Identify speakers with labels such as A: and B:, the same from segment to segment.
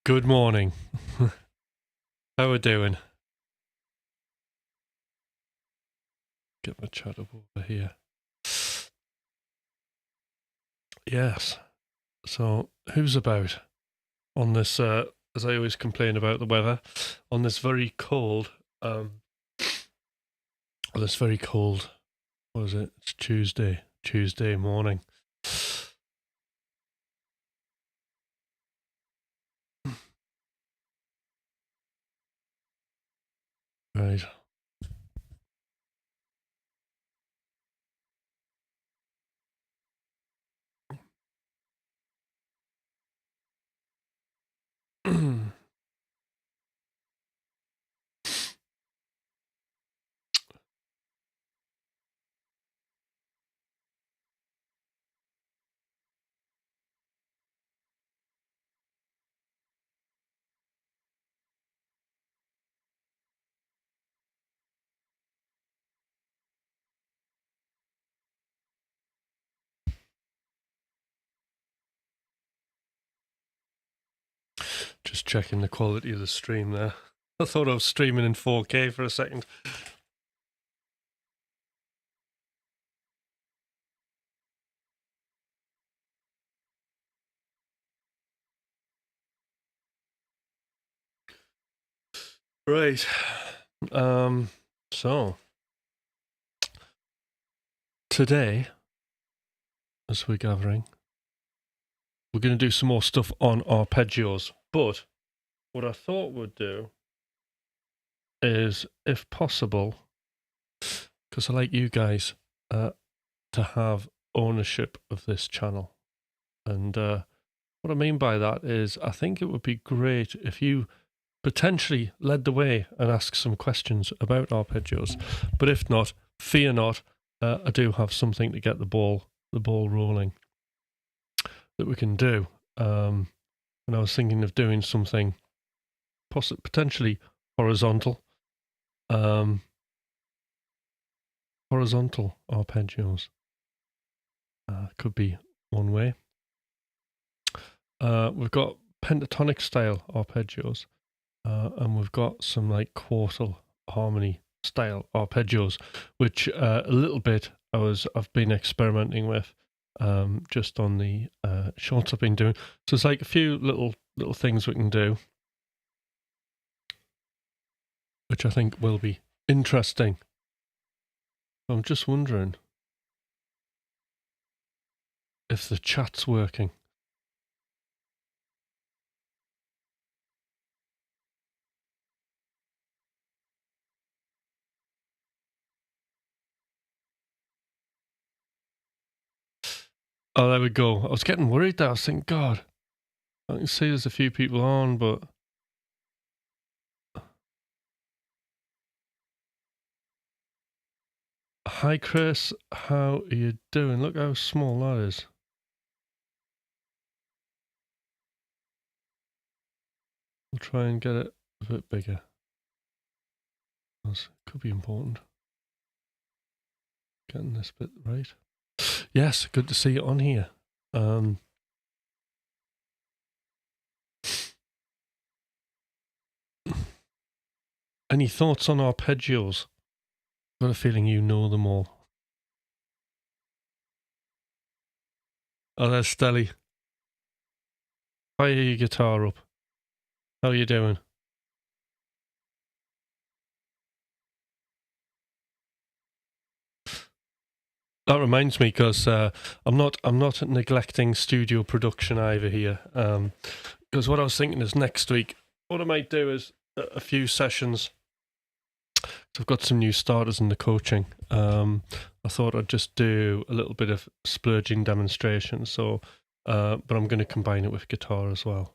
A: Good morning. How we doing? Get my chat up over here. Yes. So, who's about on this, as I always complain about the weather, on this very cold, what is it? It's Tuesday morning. Right. Just checking the quality of the stream there. I thought I was streaming in 4K for a second. Right. So today, as we're gathering, we're going to do some more stuff on arpeggios. But what I thought we'd do is, if possible, because I like you guys to have ownership of this channel. And what I mean by that is, I think it would be great if you potentially led the way and asked some questions about arpeggios. But if not, fear not. I do have something to get the ball rolling that we can do. And I was thinking of doing something potentially horizontal. Horizontal arpeggios could be one way. We've got pentatonic style arpeggios, and we've got some like quartal harmony style arpeggios, which a little bit I've been experimenting with just on the shorts I've been doing. So it's like a few little things we can do, which I think will be interesting. I'm just wondering if the chat's working. Oh, there we go. I was getting worried there. I was thinking, God, I can see there's a few people on, but hi, Chris. How are you doing? Look how small that is. We'll try and get it a bit bigger. It could be important. Getting this bit right. Yes, good to see you on here. Any thoughts on arpeggios? I've got a feeling you know them all. Oh, there's Stelly. Fire your guitar up. How are you doing? That reminds me, because I'm not neglecting studio production either here. Because what I was thinking is, next week, what I might do is a few sessions. So I've got some new starters in the coaching. I thought I'd just do a little bit of splurging demonstration. So, but I'm going to combine it with guitar as well.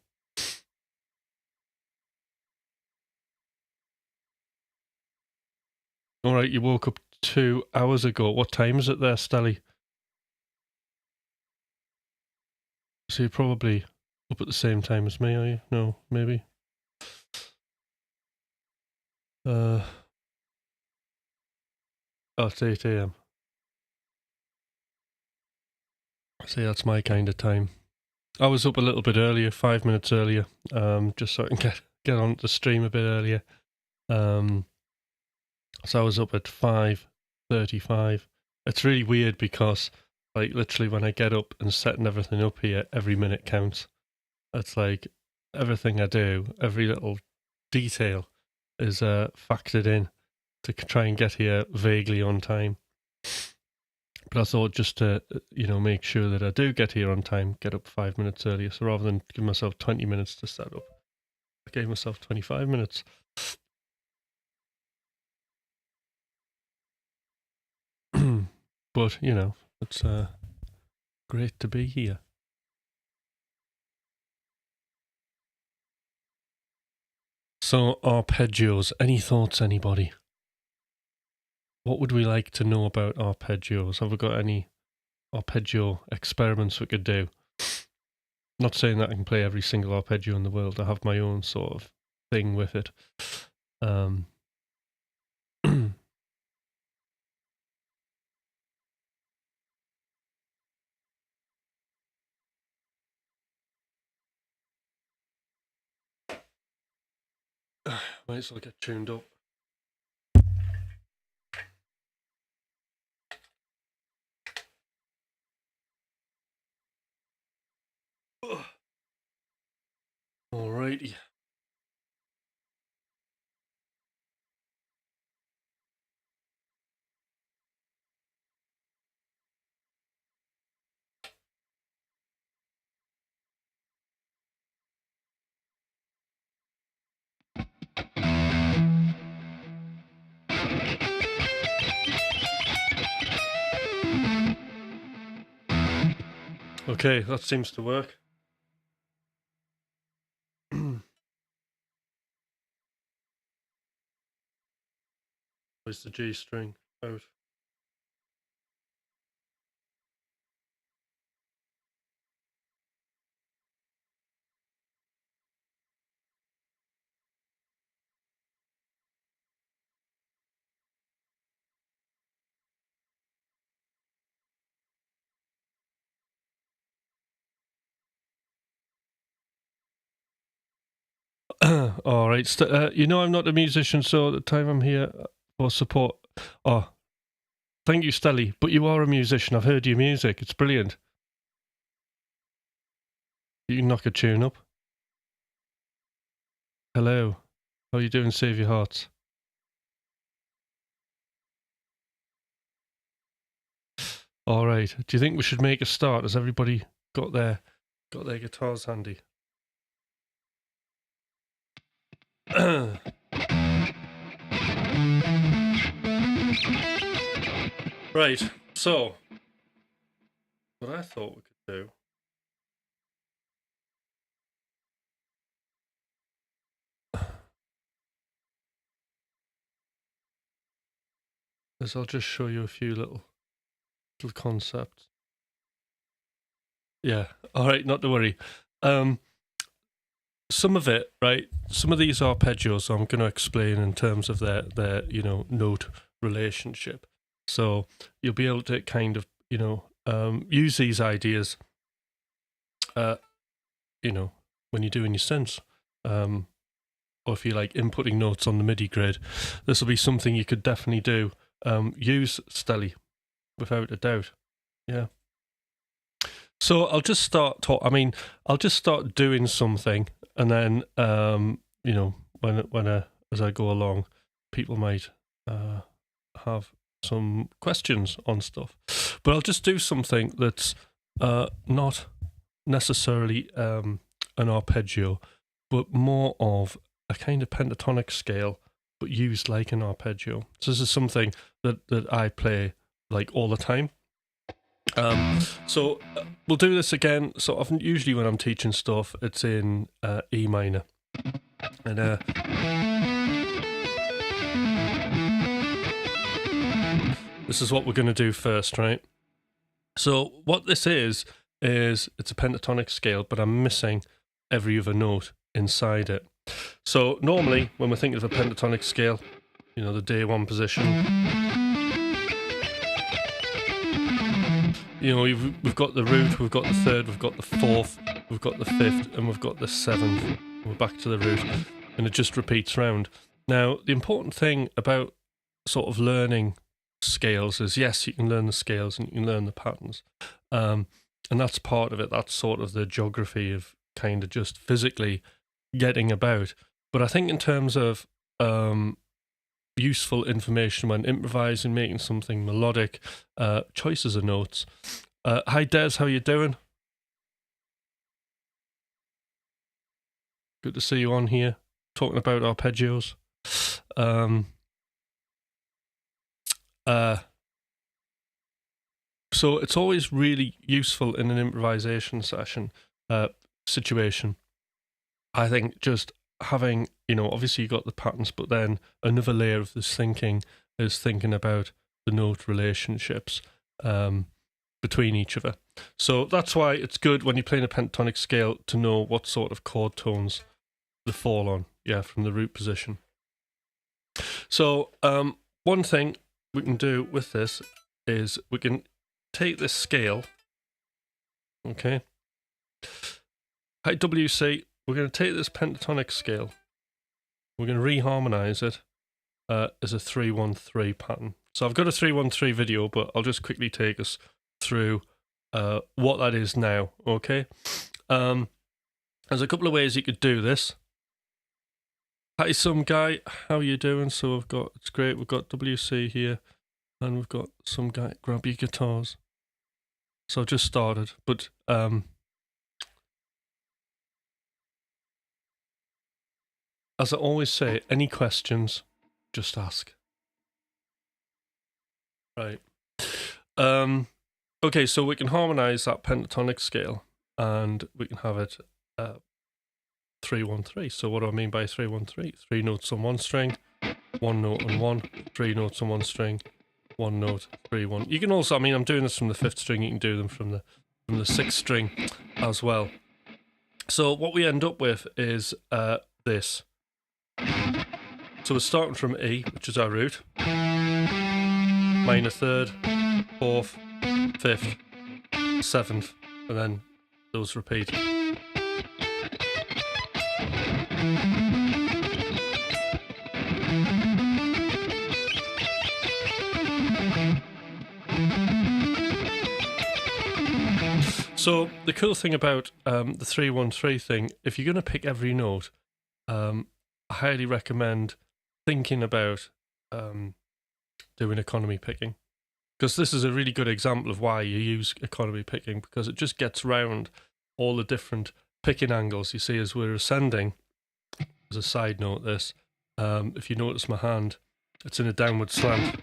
A: All right, you woke up 2 hours ago. What time is it there, Stelly? So you're probably up at the same time as me, are you? No, maybe. Oh, it's 8 a.m. See, that's my kind of time. I was up a little bit earlier, 5 minutes earlier, just so I can get on the stream a bit earlier. So I was up at 5:35. It's really weird because, like, literally when I get up and setting everything up here, every minute counts. It's like everything I do, every little detail is factored in to try and get here vaguely on time. But I thought just to, make sure that I do get here on time, get up 5 minutes earlier. So rather than give myself 20 minutes to set up, I gave myself 25 minutes. But, it's great to be here. So, arpeggios. Any thoughts, anybody? What would we like to know about arpeggios? Have we got any arpeggio experiments we could do? Not saying that I can play every single arpeggio in the world. I have my own sort of thing with it. Might as well get tuned up. Alrighty. Okay, that seems to work. Where's the G string out? All right. I'm not a musician, so at the time I'm here for support. Oh, thank you, Stelly. But you are a musician. I've heard your music. It's brilliant. You can knock a tune up. Hello. How are you doing? Save your hearts. All right. Do you think we should make a start? Has everybody got their guitars handy? Right. So, what I thought we could do is I'll just show you a few little concepts. Yeah. All right. Not to worry. Some of it, right? Some of these arpeggios I'm going to explain in terms of their note relationship. So you'll be able to kind of use these ideas, when you're doing your synths, or if you like inputting notes on the MIDI grid. This will be something you could definitely do. Use Stelly, without a doubt. Yeah. So I'll just start I'll just start doing something, and then as I go along, people might have some questions on stuff. But I'll just do something that's not necessarily an arpeggio, but more of a kind of pentatonic scale, but used like an arpeggio. So this is something that I play like all the time. So we'll do this again. So often, usually when I'm teaching stuff, it's in E minor, and this is what we're going to do first, right? So what this is it's a pentatonic scale, but I'm missing every other note inside it. So normally, when we're thinking of a pentatonic scale, the day one position. We've got the root, we've got the third, we've got the fourth, we've got the 5th, and we've got the 7th. We're back to the root, and it just repeats round. Now, the important thing about sort of learning scales is, yes, you can learn the scales and you can learn the patterns. And that's part of it. That's sort of the geography of kind of just physically getting about. But I think in terms of useful information when improvising, making something melodic, choices of notes. Hi Des, how you doing? Good to see you on here, talking about arpeggios. So it's always really useful in an improvisation session situation. I think just having, obviously you got the patterns, but then another layer of this thinking is thinking about the note relationships between each other. So that's why it's good when you're playing a pentatonic scale to know what sort of chord tones they fall on, from the root position. So one thing we can do with this is we can take this scale, okay? Hi WC, we're going to take this pentatonic scale, we're going to reharmonize it as a 3-1-3 pattern. So I've got a 3-1-3 video, but I'll just quickly take us through what that is now, okay? There's a couple of ways you could do this. Hi, some guy, how are you doing? So it's great, we've got WC here, and we've got some guy, grab your guitars. So I've just started, but as I always say, any questions, just ask. Right. Okay, so we can harmonize that pentatonic scale, and we can have it 3-1-3. So what do I mean by 3-1-3? 3 notes on one string, 1 note on one, 3 notes on one string, 1 note, 3-1. You can also, I'm doing this from the 5th string. You can do them from the 6th string as well. So what we end up with is this. So we're starting from E, which is our root, minor 3rd, 4th, 5th, 7th, and then those repeat. So the cool thing about the 3-1-3 thing, if you're going to pick every note, I highly recommend thinking about doing economy picking, because this is a really good example of why you use economy picking, because it just gets round all the different picking angles. You see, as we're ascending, as a side note, this, if you notice my hand, it's in a downward slant,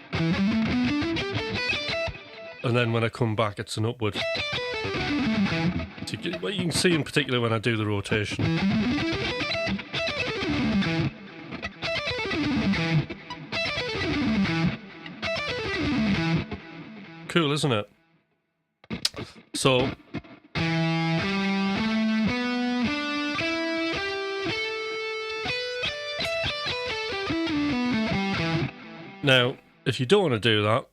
A: and then when I come back, it's an upward. So what you can see in particular when I do the rotation. Cool, isn't it? So now, if you don't want to do that,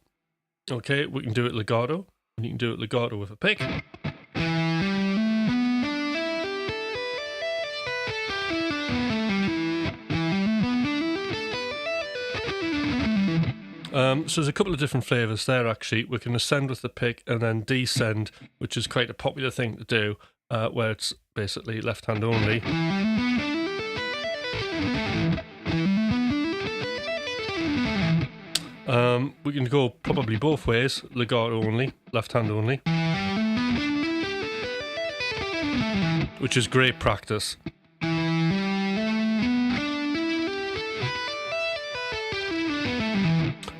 A: okay, we can do it legato, and you can do it legato with a pick. So there's a couple of different flavours there, actually. We can ascend with the pick and then descend, which is quite a popular thing to do, where it's basically left hand only. We can go probably both ways, legato only, left hand only, which is great practice.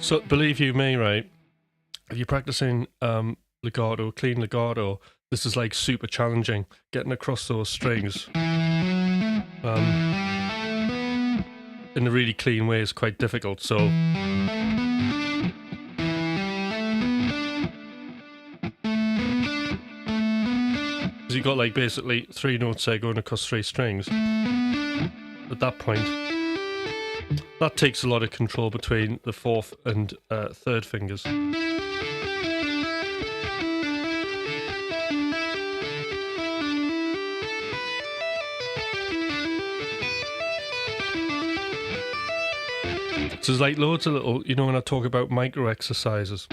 A: So believe you me, right, if you're practicing legato, clean legato, this is like super challenging. Getting across those strings in a really clean way is quite difficult. So you've got like basically 3 notes there going across 3 strings. At that point, that takes a lot of control between the 4th and 3rd fingers. So there's like loads of little, you know, when I talk about micro exercises,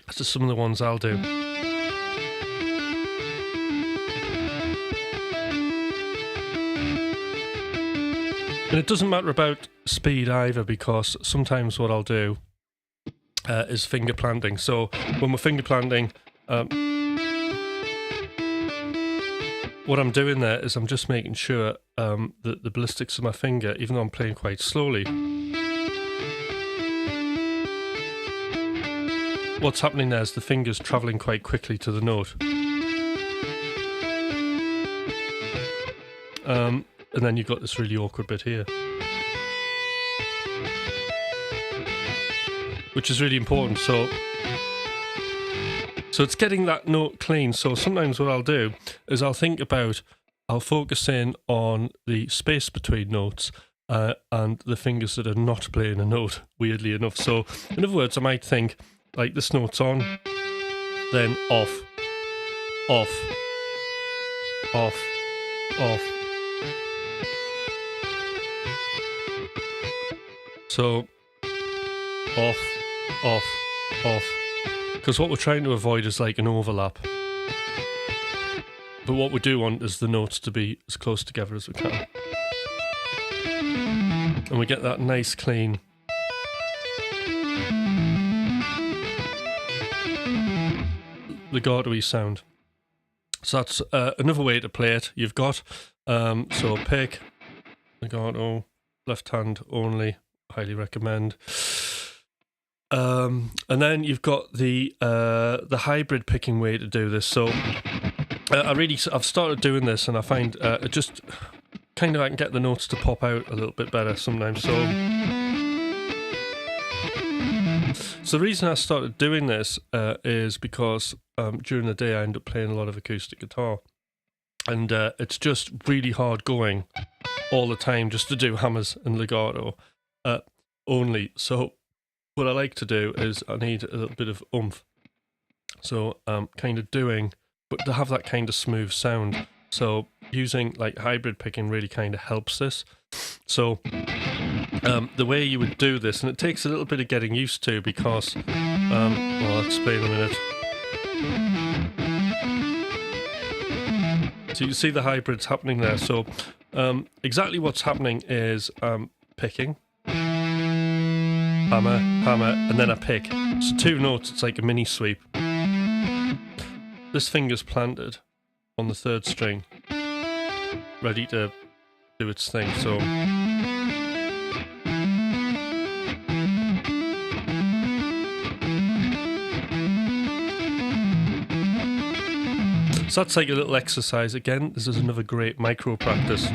A: that's just some of the ones I'll do. And it doesn't matter about speed either, because sometimes what I'll do is finger planting. So when we're finger planting, what I'm doing there is I'm just making sure that the ballistics of my finger, even though I'm playing quite slowly, what's happening there is the finger's travelling quite quickly to the note. And then you've got this really awkward bit here, which is really important. So it's getting that note clean. So sometimes what I'll do is I'll focus in on the space between notes and the fingers that are not playing a note, weirdly enough. So in other words, I might think, like, this note's on, then off, off, off, off. So off, off, off. Because what we're trying to avoid is like an overlap. But what we do want is the notes to be as close together as we can. And we get that nice clean legato-y sound. So that's another way to play it. You've got, so pick, legato, left hand only, highly recommend. And then you've got the hybrid picking way to do this. So I've started doing this, and I find it just kind of, I can get the notes to pop out a little bit better sometimes. So the reason I started doing this is because during the day I end up playing a lot of acoustic guitar, and it's just really hard going all the time just to do hammers and legato only. So what I like to do is I need a little bit of oomph. So kind of doing, but to have that kind of smooth sound. So using like hybrid picking really kind of helps this. So the way you would do this, and it takes a little bit of getting used to, because, well, I'll explain in a minute. So you see the hybrids happening there. So exactly what's happening is picking, hammer, hammer, and then a pick. So 2 notes, it's like a mini sweep. This finger's planted on the 3rd string, ready to do its thing. So that's like a little exercise. Again, this is another great micro practice.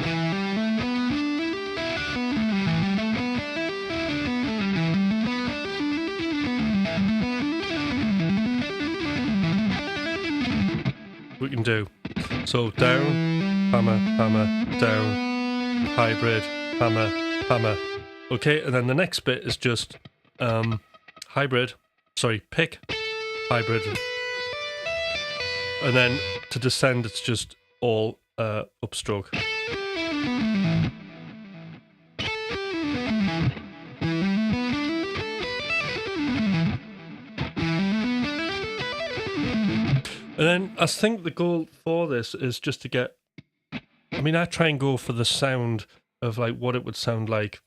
A: We can do so: down, hammer, hammer, down, hybrid, hammer, hammer. Okay, and then the next bit is just pick, hybrid, and then to descend it's just all upstroke. And then I think the goal for this is just to get, I mean, I try and go for the sound of like what it would sound like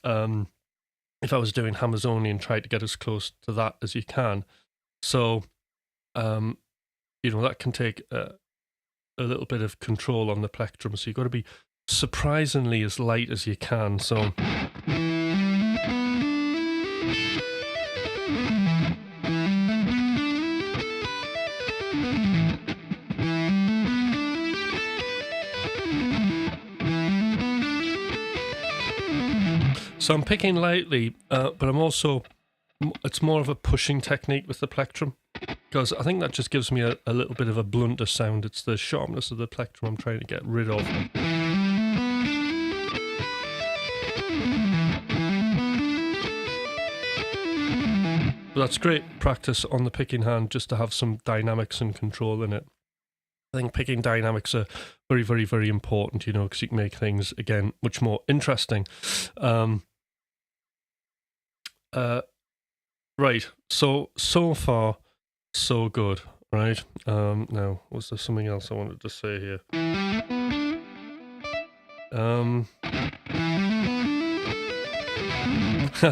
A: if I was doing hammers only, and try to get as close to that as you can. So, you know, that can take a little bit of control on the plectrum. So you've got to be surprisingly as light as you can. So. So I'm picking lightly, but I'm also, it's more of a pushing technique with the plectrum, because I think that just gives me a little bit of a blunter sound. It's the sharpness of the plectrum I'm trying to get rid of. But that's great practice on the picking hand, just to have some dynamics and control in it. I think picking dynamics are very, very, very important, you know, because you can make things, again, much more interesting. Right. So far, so good. Right. Now, was there something else I wanted to say here?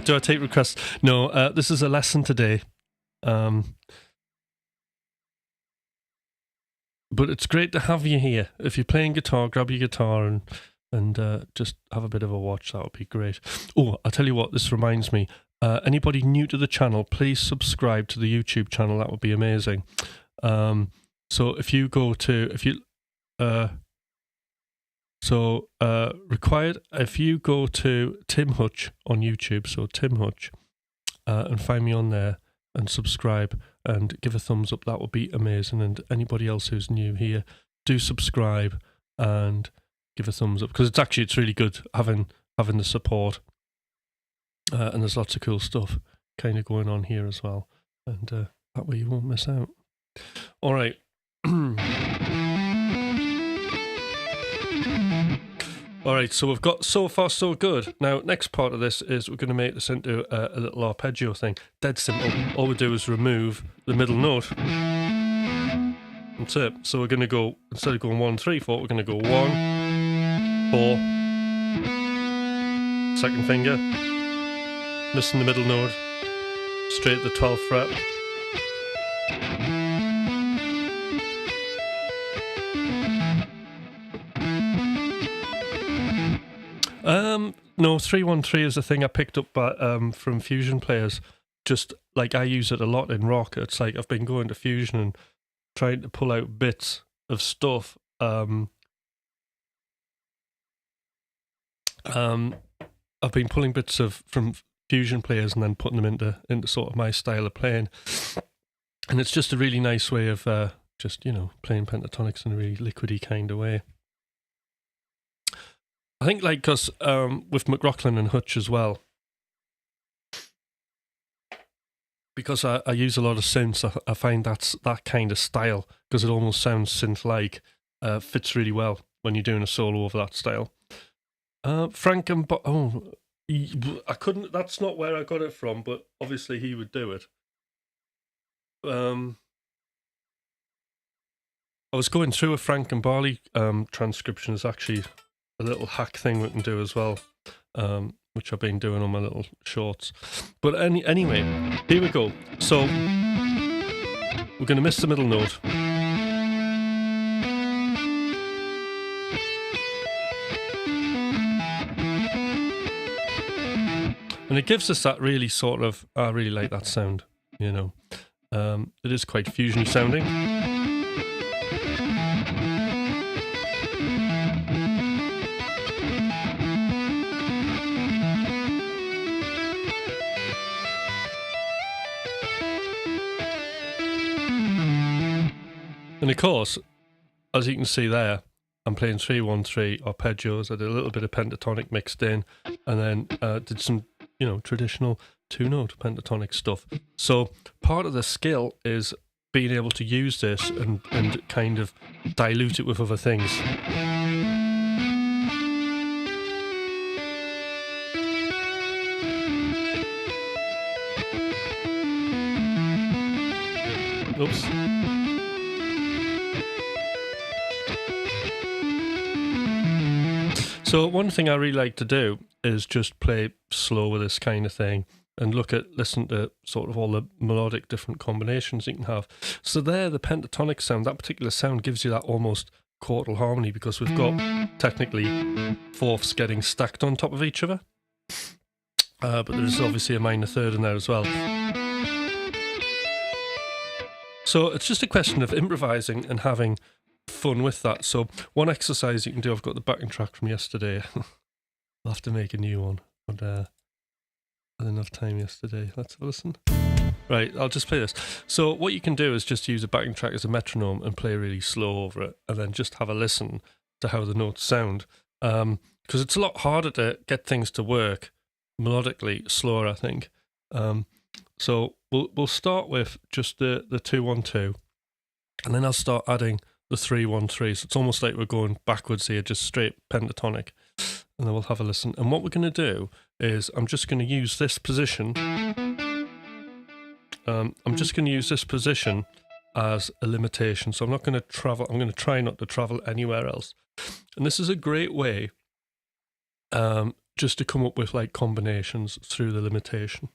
A: Do I take requests? No. This is a lesson today. But it's great to have you here. If you're playing guitar, grab your guitar and just have a bit of a watch. That would be great. Oh, I'll tell you what, this reminds me. Anybody new to the channel, please subscribe to the YouTube channel. That would be amazing. So if you go to, required, if you go to Tim Hutch on YouTube, so Tim Hutch, and find me on there and subscribe and give a thumbs up, that would be amazing. And anybody else who's new here, do subscribe and give a thumbs up, because it's really good having the support. And there's lots of cool stuff kind of going on here as well. And that way you won't miss out. All right. All right, so we've got So Far So Good. Now, next part of this is we're going to make this into a little arpeggio thing. Dead simple. All we do is remove the middle note. That's it. So we're going to go, instead of going 1, 3, 4, we're going to go 1, 4, second finger, missing the middle note, straight at the 12th fret. No, 3-1-3 is a thing I picked up from Fusion players. Just like I use it a lot in rock. It's like I've been going to Fusion and trying to pull out bits of stuff. I've been pulling bits from Fusion players and then putting them into sort of my style of playing. And it's just a really nice way of just, playing pentatonics in a really liquidy kind of way. I think, because with McRocklin and Hutch as well, because I use a lot of synths, I find that kind of style, because it almost sounds synth-like, fits really well when you're doing a solo over that style. Frank and I couldn't. That's not where I got it from, but obviously he would do it. I was going through a Frank and Barley transcription. Is actually a little hack thing we can do as well, which I've been doing on my little shorts. But anyway, here we go. So we're going to miss the middle note. And it gives us that really sort of, I really like that sound, It is quite fusion-y sounding. And of course, as you can see there, I'm playing 3-1-3 arpeggios. I did a little bit of pentatonic mixed in, and then did some, traditional 2-note pentatonic stuff. So part of the skill is being able to use this and kind of dilute it with other things. Oops. So one thing I really like to do is just play slow with this kind of thing and listen to sort of all the melodic different combinations you can have. So there, the pentatonic sound, that particular sound gives you that almost quartal harmony, because we've got technically fourths getting stacked on top of each other. But there's obviously a minor third in there as well. So it's just a question of improvising and having fun with that. So one exercise you can do, I've got the backing track from yesterday. I'll have to make a new one, but I didn't have time yesterday. Let's have a listen. Right, I'll just play this. So what you can do is just use a backing track as a metronome and play really slow over it, and then just have a listen to how the notes sound, because it's a lot harder to get things to work melodically slower, I think. So we'll start with just the 2-1-2, and then I'll start adding the 3-1-3. So it's almost like we're going backwards here, just straight pentatonic. and then we'll have a listen. And what we're going to do is I'm just going to use this position. I'm just going to use this position as a limitation. So I'm not going to travel. I'm going to try not to travel anywhere else. And this is a great way just to come up with like combinations through the limitation.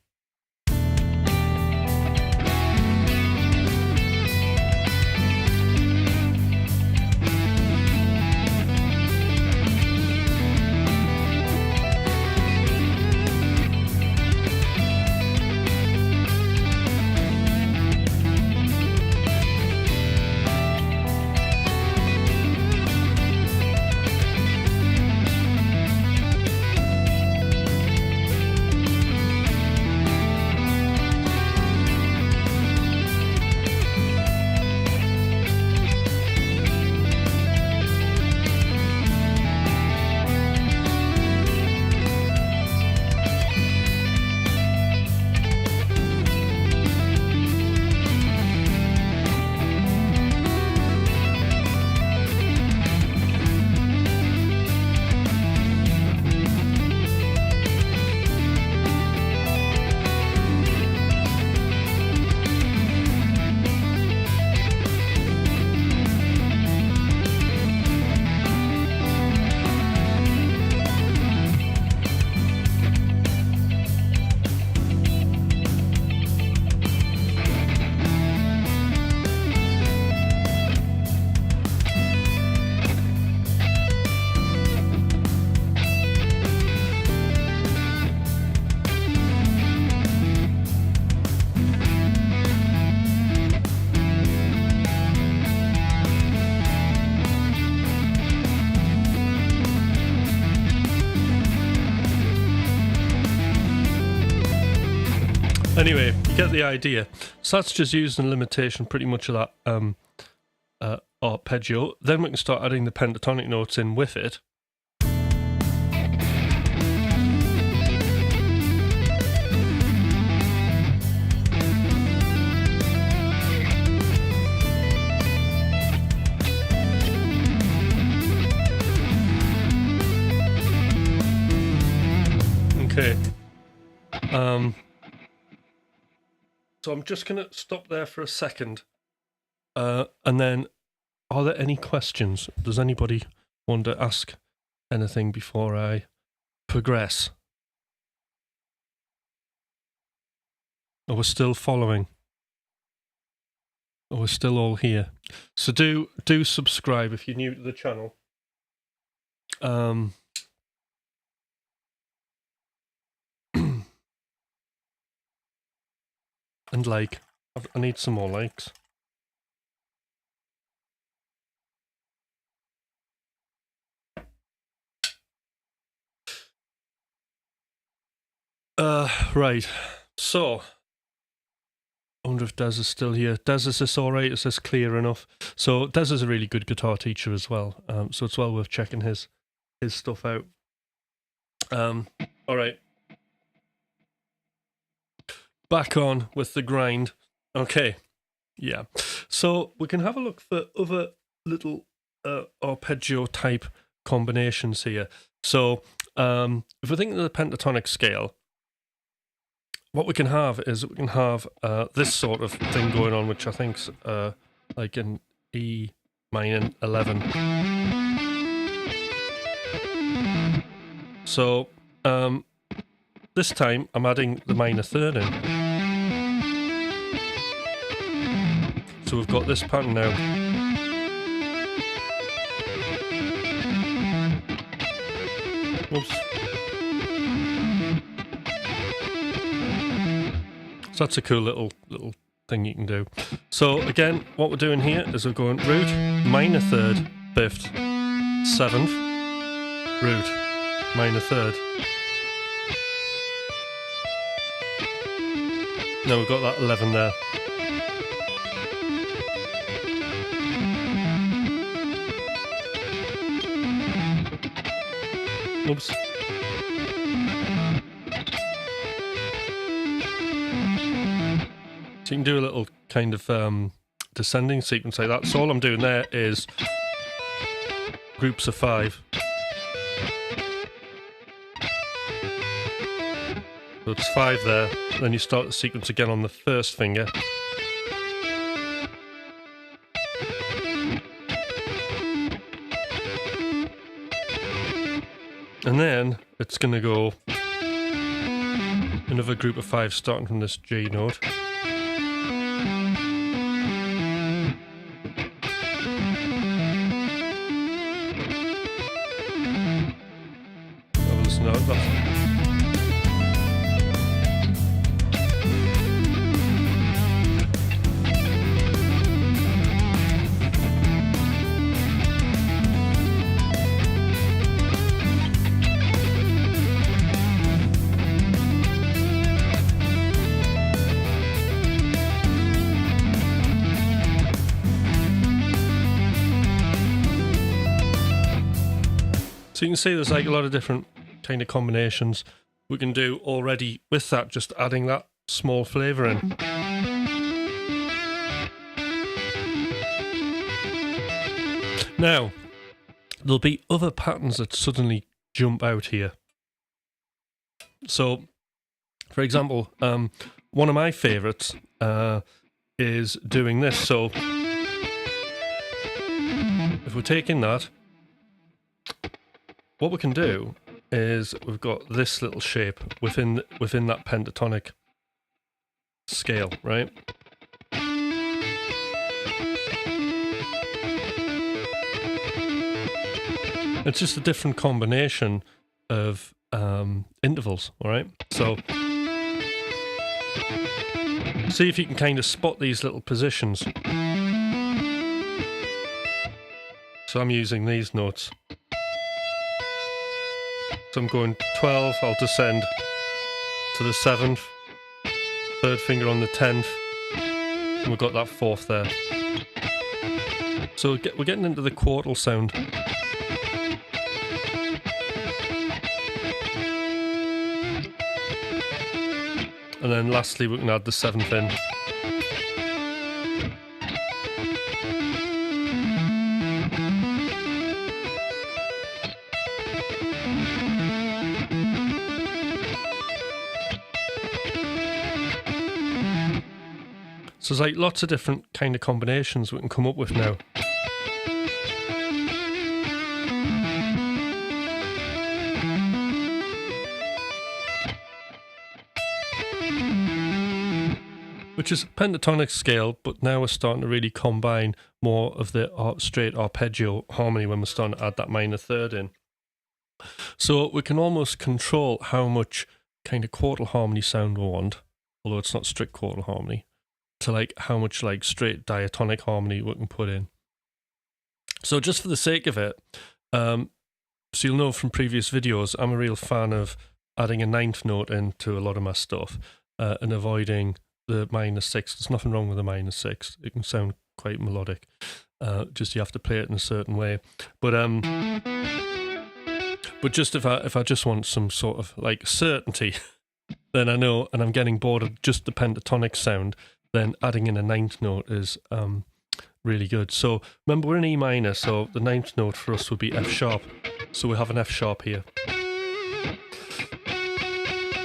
A: Anyway, you get the idea. So that's just using a limitation pretty much of that arpeggio. Then we can start adding the pentatonic notes in with it. Okay. So I'm just going to stop there for a second. And then, are there any questions? Does anybody want to ask anything before I progress? Or we're still following? Or we're still all here? So do subscribe if you're new to the channel. And like. I need some more likes. Right. So, I wonder if Des is still here. Des, is this alright? Is this clear enough? So, Des is a really good guitar teacher as well. So it's well worth checking his stuff out. Alright. Back on with the grind. Okay. Yeah. So, we can have a look for other little arpeggio type combinations here. So, if we think of the pentatonic scale, what we can have is we can have this sort of thing going on, which I think's like an E minor 11. So this time I'm adding the minor third in. So we've got this pattern now. Oops. So that's a cool little thing you can do. So again, what we're doing here is we're going root, minor third, fifth, seventh, root, minor third. Now we've got that 11 there. Oops. So you can do a little kind of descending sequence like that. So all I'm doing there is groups of 5. So it's 5 there, then you start the sequence again on the first finger. And then it's going to go another group of 5 starting from this G note. Have a listen to that. So you can see there's like a lot of different kind of combinations we can do already with that, just adding that small flavour in. Now, there'll be other patterns that suddenly jump out here. So, for example, one of my favourites is doing this. So, if we're taking that, what we can do is we've got this little shape within that pentatonic scale, right? It's just a different combination of intervals, all right? So see if you can kind of spot these little positions. So I'm using these notes. So I'm going 12, I'll descend to the 7th, 3rd finger on the 10th, and we've got that 4th there. So we're getting into the quartal sound. And then lastly we can add the 7th in. So there's like lots of different kind of combinations we can come up with now. Which is pentatonic scale, but now we're starting to really combine more of the straight arpeggio harmony when we're starting to add that minor third in. So we can almost control how much kind of quartal harmony sound we want, although it's not strict quartal harmony, to like how much like straight diatonic harmony we can put in. So just for the sake of it, so you'll know from previous videos, I'm a real fan of adding a 9th note into a lot of my stuff and avoiding the minor 6. There's nothing wrong with a minor 6. It can sound quite melodic. Just you have to play it in a certain way. But just if I just want some sort of like certainty, then I know, and I'm getting bored of just the pentatonic sound, then adding in a 9th note is really good. So remember, we're in E minor, so the 9th note for us would be F sharp. So we have an F sharp here.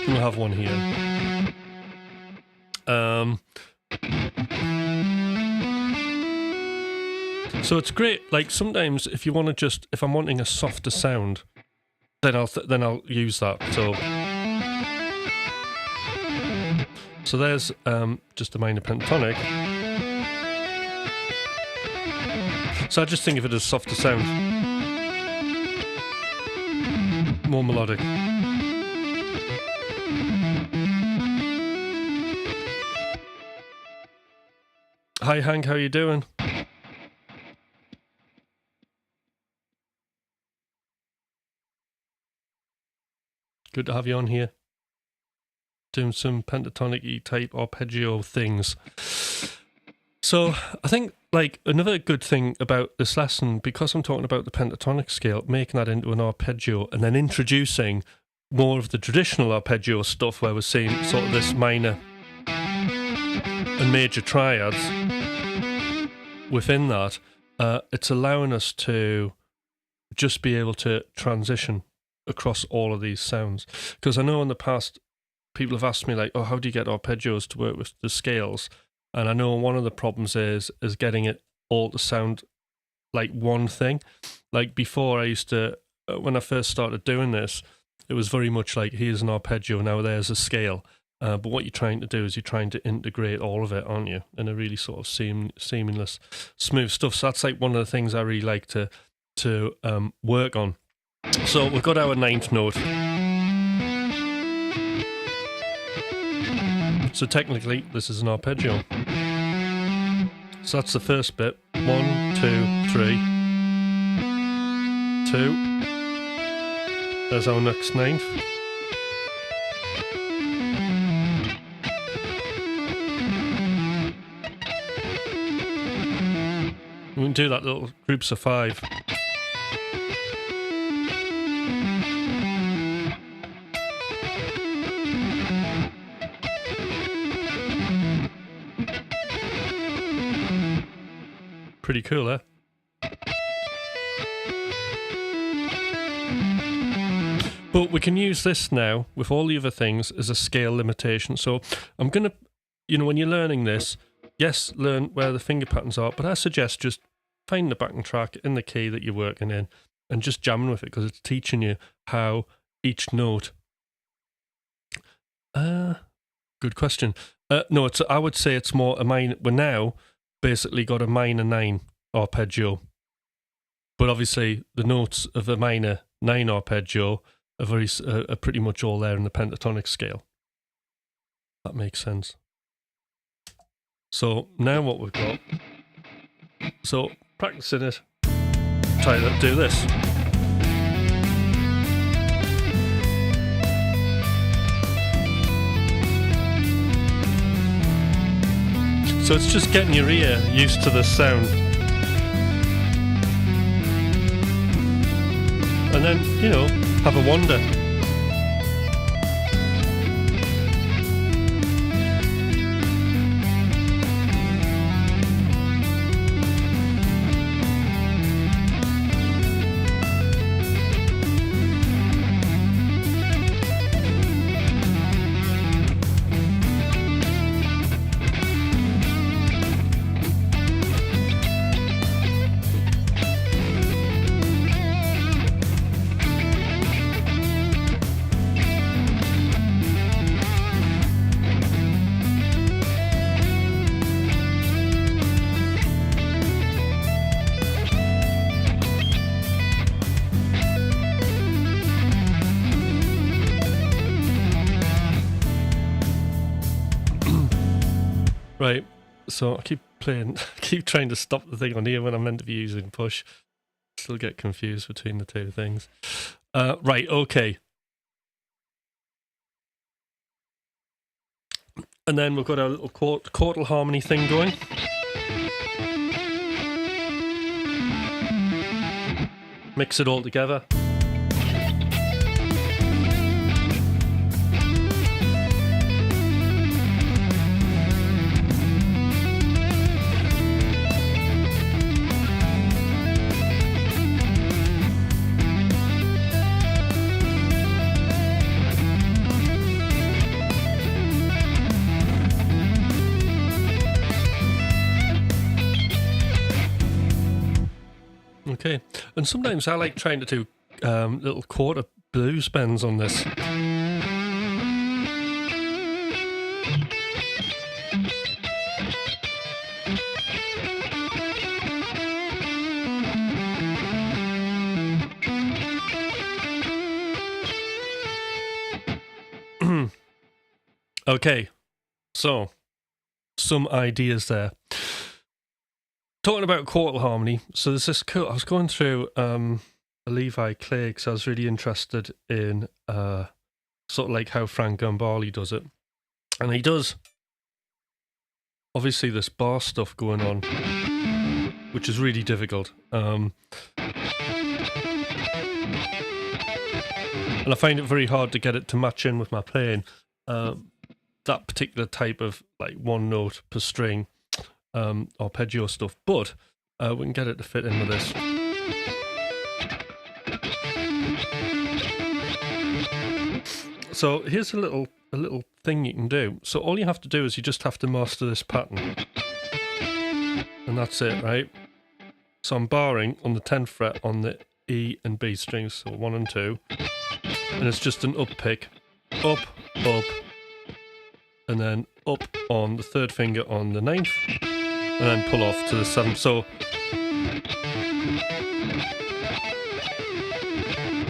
A: We'll have one here. So it's great. Like sometimes, if you want to just, if I'm wanting a softer sound, then I'll use that. So there's just a minor pentatonic. So I just think of it as softer sound, more melodic. Hi Hank, how you doing? Good to have you on here. Doing some pentatonic-y type arpeggio things. So I think like another good thing about this lesson, because I'm talking about the pentatonic scale, making that into an arpeggio and then introducing more of the traditional arpeggio stuff where we're seeing sort of this minor and major triads within that, it's allowing us to just be able to transition across all of these sounds. Because I know in the past people have asked me like, oh, how do you get arpeggios to work with the scales? And I know one of the problems is getting it all to sound like one thing. Like before, I used to, when I first started doing this, it was very much like, here's an arpeggio, now there's a scale. But what you're trying to do is you're trying to integrate all of it, aren't you? In a really sort of seamless, smooth stuff. So that's like one of the things I really like to work on. So we've got our 9th note. So technically, this is an arpeggio. So that's the first bit. 1, 2, 3. 2. There's our next 9th. We can do that little groups of 5. Pretty cool, eh? But we can use this now with all the other things as a scale limitation. So I'm going to, when you're learning this, yes, learn where the finger patterns are, but I suggest just find the backing track in the key that you're working in and just jamming with it, because it's teaching you how each note... good question. No, I would say it's more a minor... We're now basically got a minor 9 arpeggio, but obviously the notes of a minor 9 arpeggio are pretty much all there in the pentatonic scale. That makes sense. So now what we've got, so practicing it, try to do this. So it's just getting your ear used to the sound. And then, have a wander. Right, so I keep trying to stop the thing on here when I'm meant to be using push. Still get confused between the two things. Right, okay. And then we've got our little chordal harmony thing going. Mix it all together. Okay, and sometimes I like trying to do little quarter blues bends on this. Okay, so some ideas there. Talking about chordal harmony, so there's this cool... I was going through a Levi Clay because I was really interested in sort of like how Frank Gambale does it. And he does, obviously, this bar stuff going on, which is really difficult. And I find it very hard to get it to match in with my playing. That particular type of like one note per string arpeggio stuff, but we can get it to fit in with this. So here's a little a little thing you can do. So all you have to do is you just have to master this pattern. And that's it, right? So I'm barring on the 10th fret on the E and B strings, so 1 and 2. And it's just an up pick. Up, up, and then up on the 3rd finger on the 9th, and then pull off to the 7th. So,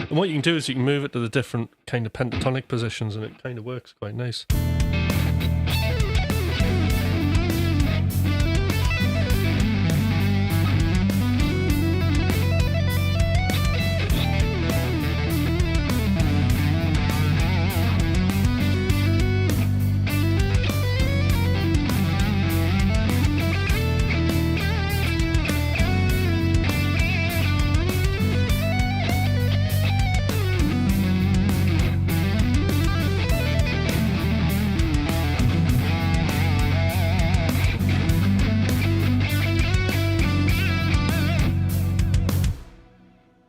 A: and what you can do is you can move it to the different kind of pentatonic positions, and it kind of works quite nice.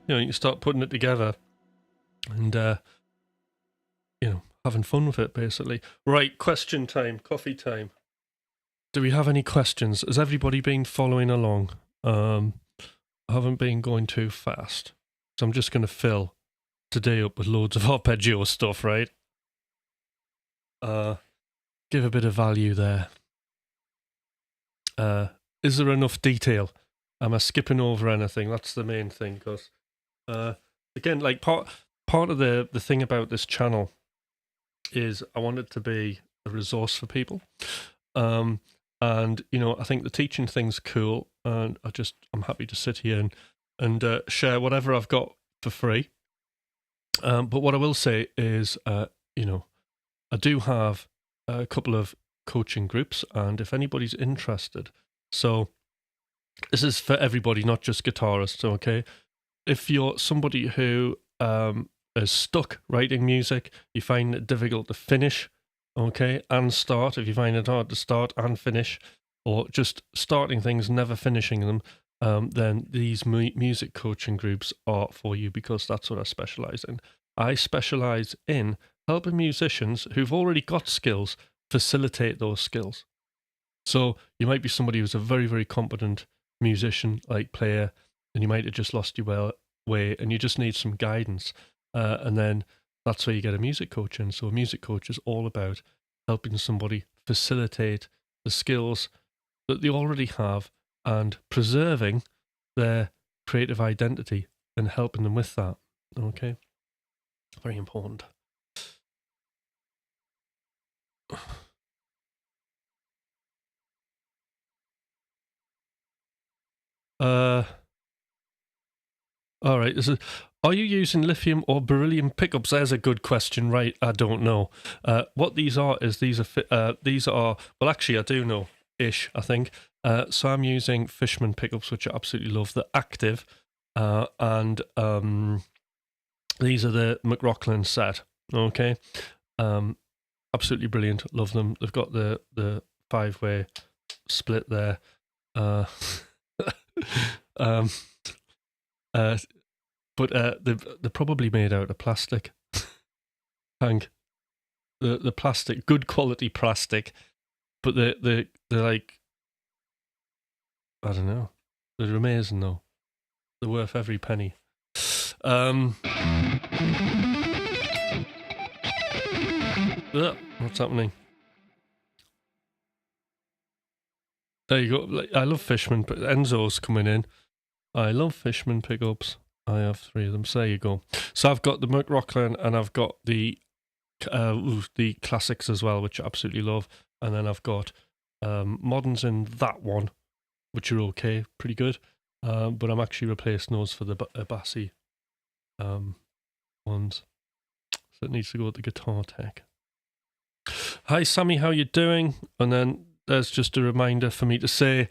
A: You know, you start putting it together and, you know, having fun with it, basically. Right, question time, coffee time. Do we have any questions? Has everybody been following along? I haven't been going too fast. So I'm just going to fill today up with loads of arpeggio stuff, right? Give a bit of value there. Is there enough detail? Am I skipping over anything? That's the main thing, because... again, like part of the thing about this channel is I want it to be a resource for people, and you know, I think the teaching thing's cool, and I'm happy to sit here and share whatever I've got for free. But what I will say is, you know, I do have a couple of coaching groups, and if anybody's interested, so this is for everybody, not just guitarists, okay? If you're somebody who is stuck writing music, you find it difficult to finish, okay, and start, if you find it hard to start and finish, or just starting things, never finishing them, then these music coaching groups are for you, because that's what I specialize in. I specialize in helping musicians who've already got skills facilitate those skills. So you might be somebody who's a very, very competent musician, like player, and you might have just lost your way and you just need some guidance. And then that's where you get a music coach in. So a music coach is all about helping somebody facilitate the skills that they already have and preserving their creative identity and helping them with that. Okay? Very important. All right. Are you using lithium or beryllium pickups? There's a good question, right? I don't know. What these are is these are well, actually, I do know ish. I think so. I'm using Fishman pickups, which I absolutely love. They're active, and these are the McRocklin set. Okay, absolutely brilliant. Love them. They've got the 5-way split there. But they're probably made out of plastic. Hank, the plastic, good quality plastic, but they're like, I don't know, they're amazing though. They're worth every penny. What's happening? There you go. I love Fishman, but Enzo's coming in. I love Fishman pickups. I have 3 of them. So there you go. So I've got the McRocklin and I've got the classics as well, which I absolutely love. And then I've got moderns in that one, which are okay, pretty good. But I'm actually replacing those for the bassy ones. So it needs to go with the Guitar Tech. Hi Sammy, how you doing? And then there's just a reminder for me to say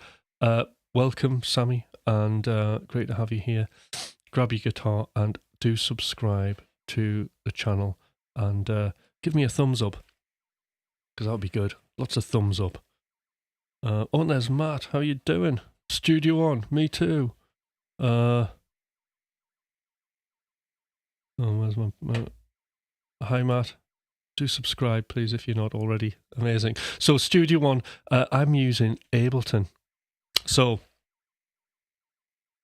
A: welcome Sammy, and great to have you here. Grab your guitar and do subscribe to the channel, and give me a thumbs up, because that'll be good. Lots of thumbs up. Oh, and there's Matt. How you doing? Studio on. Me too. Oh, where's my... Hi, Matt. do subscribe, please, if you're not already. Amazing. So Studio One, I'm using Ableton. So,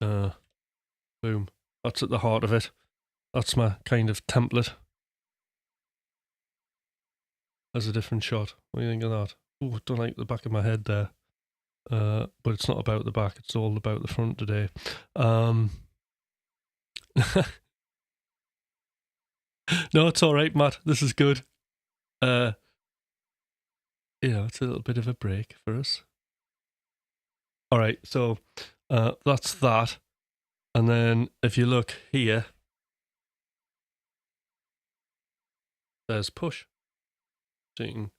A: boom. That's at the heart of it. That's my kind of template. There's a different shot. What do you think of that? Oh, don't like the back of my head there. But it's not about the back. It's all about the front today. No, it's all right, Matt. This is good. It's a little bit of a break for us. All right, so that's that. And then if you look here, there's push. So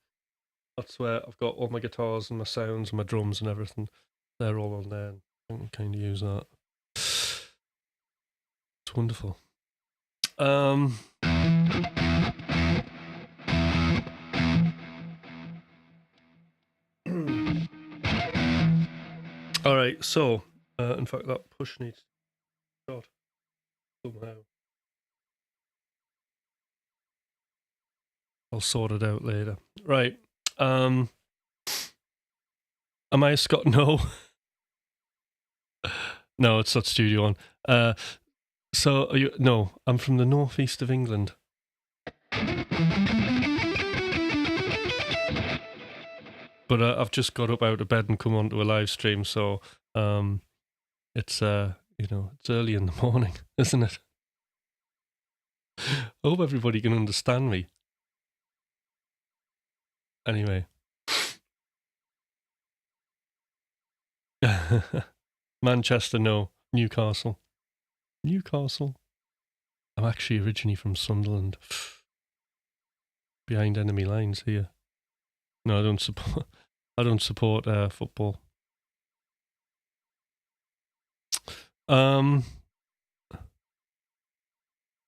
A: that's where I've got all my guitars and my sounds and my drums and everything. They're all on there. I can kind of use that. It's wonderful. All right, so in fact that push needs to start somehow. I'll sort it out later. Right. Am I a Scot? No. No, it's not Studio One. So are you? No, I'm from the northeast of England. But I've just got up out of bed and come onto a live stream, so it's it's early in the morning, isn't it? I hope everybody can understand me. Anyway. Manchester, no. Newcastle. I'm actually originally from Sunderland. Behind enemy lines here. No, I don't support football.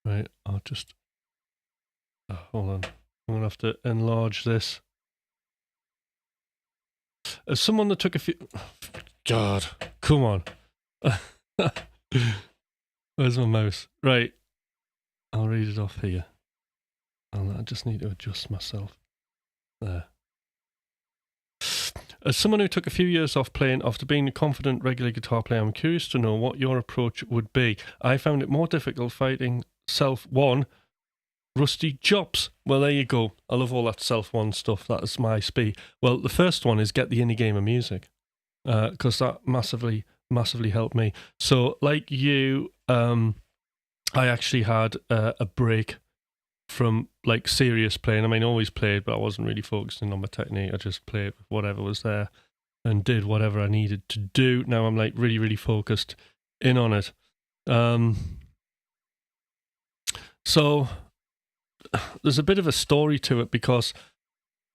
A: Right, I'll just hold on. I'm gonna have to enlarge this. As someone that took a few... God, come on. Where's my mouse? Right, I'll read it off here. And I just need to adjust myself. There. As someone who took a few years off playing after being a confident regular guitar player, I'm curious to know what your approach would be. I found it more difficult fighting self-one rusty chops. Well, there you go. I love all that self-one stuff. That is my speed. Well, the first one is get the indie game of music, because that massively helped me. So, like you, I actually had a break from like serious playing. I mean, I always played, but I wasn't really focusing on my technique. I just played with whatever was there and did whatever I needed to do. Now I'm like really focused in on it. So there's a bit of a story to it, because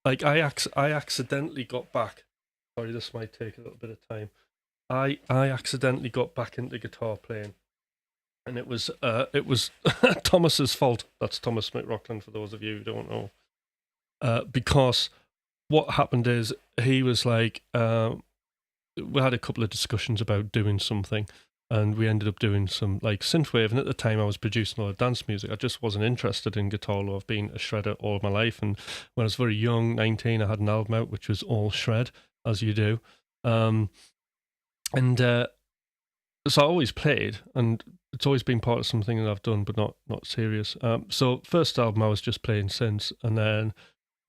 A: like I accidentally got back. Sorry, this might take a little bit of time. I accidentally got back into guitar playing. And it was Thomas's fault. That's Thomas McRocklin, for those of you who don't know. Because what happened is he was like, we had a couple of discussions about doing something, and we ended up doing some like synthwave. And at the time, I was producing a lot of dance music. I just wasn't interested in guitar. I've been a shredder all of my life, and when I was very young, 19, I had an album out which was all shred, as you do, so I always played, and it's always been part of something that I've done, but not serious. So first album, I was just playing synths, and then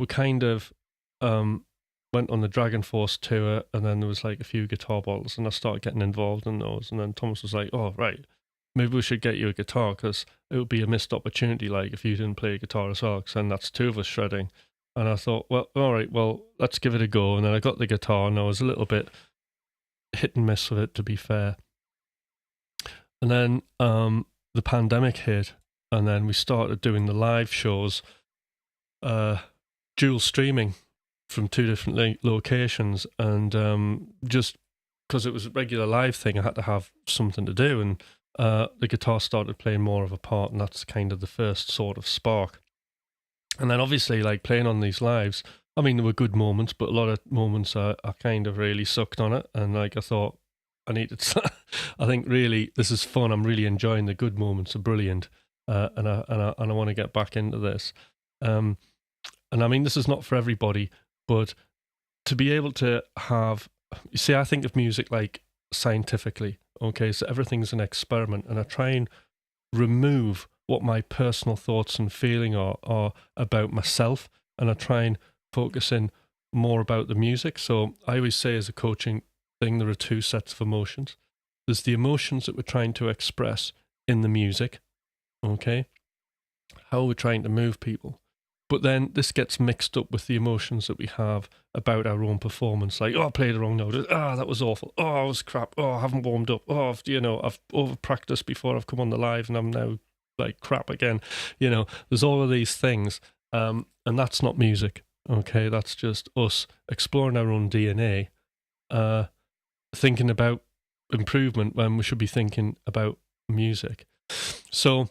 A: we kind of went on the Dragon Force tour, and then there was like a few guitar bottles, and I started getting involved in those. And then Thomas was like, "Oh, right, maybe we should get you a guitar, because it would be a missed opportunity, like if you didn't play a guitar as well, because then that's two of us shredding." And I thought, well, all right, well, let's give it a go. And then I got the guitar, and I was a little bit hit and miss with it, to be fair. And then the pandemic hit, and then we started doing the live shows, dual streaming from two different locations. And just because it was a regular live thing, I had to have something to do. And the guitar started playing more of a part, and that's kind of the first sort of spark. And then obviously, like playing on these lives, I mean, there were good moments, but a lot of moments I kind of really sucked on it. And like I thought, I think really this is fun. I'm really enjoying the good moments. Are brilliant, and I want to get back into this. and I mean, this is not for everybody, but to be able to have, you see, I think of music like scientifically, okay? So everything's an experiment, and I try and remove what my personal thoughts and feeling are about myself, and I try and focus in more about the music. So I always say, as a coaching thing, there are two sets of emotions. There's the emotions that we're trying to express in the music, okay? How we're trying to move people. But then this gets mixed up with the emotions that we have about our own performance. Like, oh, I played the wrong note. Oh, that was awful. Oh, I was crap. Oh, I haven't warmed up. Oh, I've over-practiced before I've come on the live and I'm now like crap again. There's all of these things. And that's not music, okay? That's just us exploring our own DNA, thinking about improvement when we should be thinking about music. So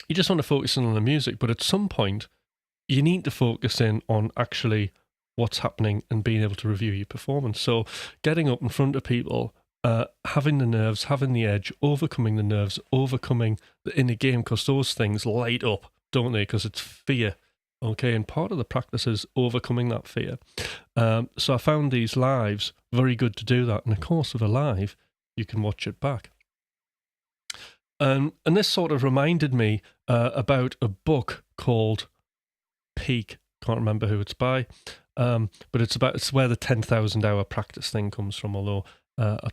A: you just want to focus in on the music, but at some point, you need to focus in on actually what's happening and being able to review your performance. So getting up in front of people, having the nerves, having the edge, overcoming the nerves, overcoming the inner game, because those things light up, don't they? Because it's fear, okay? And part of the practice is overcoming that fear. So I found these lives very good to do that. In the course of a live, you can watch it back. And this sort of reminded me about a book called Peak. Can't remember who it's by, but it's where the 10,000 hour practice thing comes from. Although I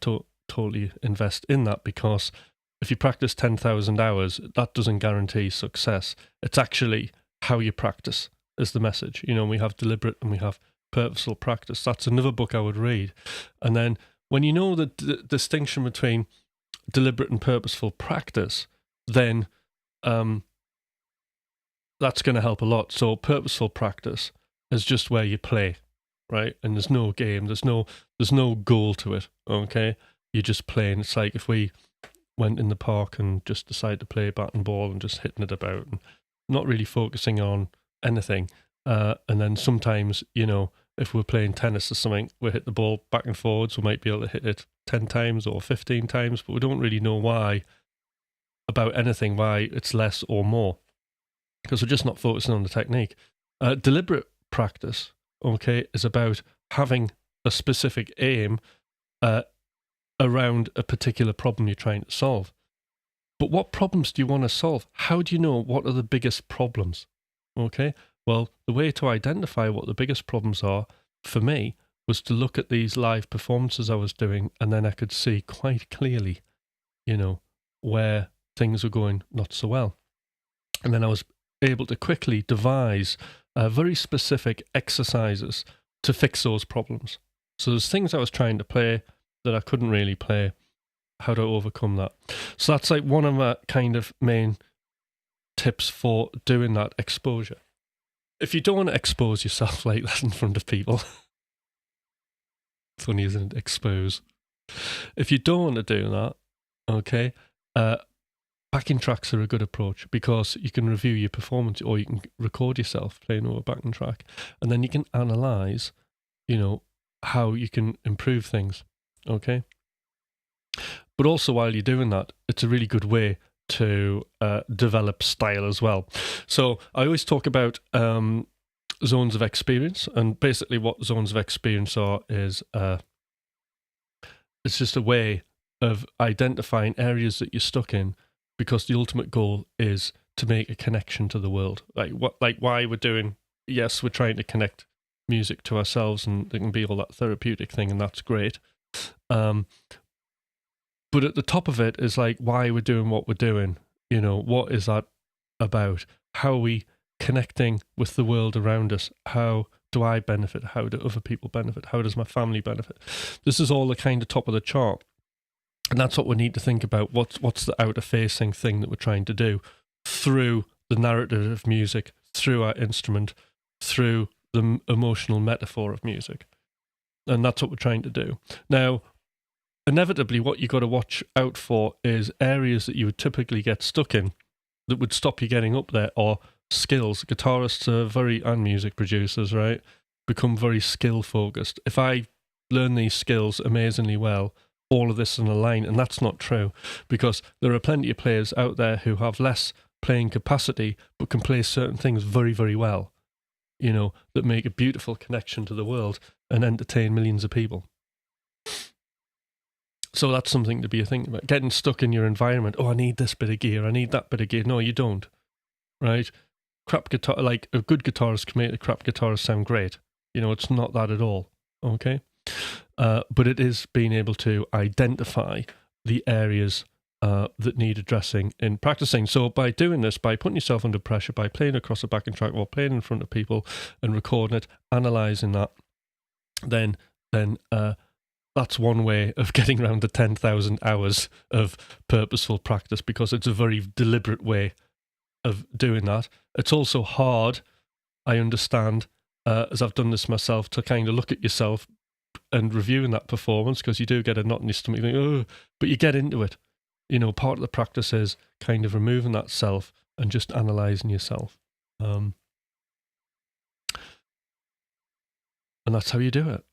A: totally invest in that, because if you practice 10,000 hours, that doesn't guarantee success. It's actually how you practice is the message. We have deliberate and we have purposeful practice. That's another book I would read. And then when you know the distinction between deliberate and purposeful practice, then that's going to help a lot. So purposeful practice is just where you play, right? And there's no game, there's no goal to it, okay? You're just playing. It's like if we went in the park and just decided to play bat and ball and just hitting it about and not really focusing on anything. And then sometimes, if we're playing tennis or something, we hit the ball back and forwards, we might be able to hit it 10 times or 15 times, but we don't really know why about anything, why it's less or more, because we're just not focusing on the technique. Deliberate practice, okay, is about having a specific aim around a particular problem you're trying to solve. But what problems do you want to solve? How do you know what are the biggest problems? Okay, well, the way to identify what the biggest problems are, for me, was to look at these live performances I was doing, and then I could see quite clearly, where things were going not so well. And then I was able to quickly devise very specific exercises to fix those problems. So there's things I was trying to play that I couldn't really play, how to overcome that. So that's like one of my kind of main tips for doing that exposure. If you don't want to expose yourself like that in front of people, funny, isn't it? Expose. If you don't want to do that, okay, backing tracks are a good approach, because you can review your performance, or you can record yourself playing over a backing track, and then you can analyze, how you can improve things, okay? But also, while you're doing that, it's a really good way to develop style as well. So I always talk about zones of experience, and basically what zones of experience are is it's just a way of identifying areas that you're stuck in, because the ultimate goal is to make a connection to the world. Like why we're doing, yes, we're trying to connect music to ourselves, and there can be all that therapeutic thing, and that's great. But at the top of it is like why we're doing what we're doing. What is that about? How are we connecting with the world around us? How do I benefit? How do other people benefit? How does my family benefit? This is all the kind of top of the chart. And that's what we need to think about. What's the outer facing thing that we're trying to do through the narrative of music, through our instrument, through the emotional metaphor of music. And that's what we're trying to do. Now, inevitably, what you've got to watch out for is areas that you would typically get stuck in that would stop you getting up there, or skills. Guitarists and music producers, right, become very skill focused. If I learn these skills amazingly well, all of this in a line, and that's not true, because there are plenty of players out there who have less playing capacity but can play certain things very, very well. you know, that make a beautiful connection to the world and entertain millions of people. So that's something to be thinking about. Getting stuck in your environment. Oh, I need this bit of gear. I need that bit of gear. No, you don't. Right? Crap guitar, like a good guitarist can make a crap guitarist sound great. You know, it's not that at all. Okay? But it is being able to identify the areas that need addressing in practicing. So by doing this, by putting yourself under pressure, by playing across a backing track or playing in front of people and recording it, analysing that, then that's one way of getting around the 10,000 hours of purposeful practice, because it's a very deliberate way of doing that. It's also hard, I understand, as I've done this myself, to kind of look at yourself and reviewing that performance, because you do get a knot in your stomach, think, oh, but you get into it. You know, part of the practice is kind of removing that self and just analysing yourself. And that's how you do it.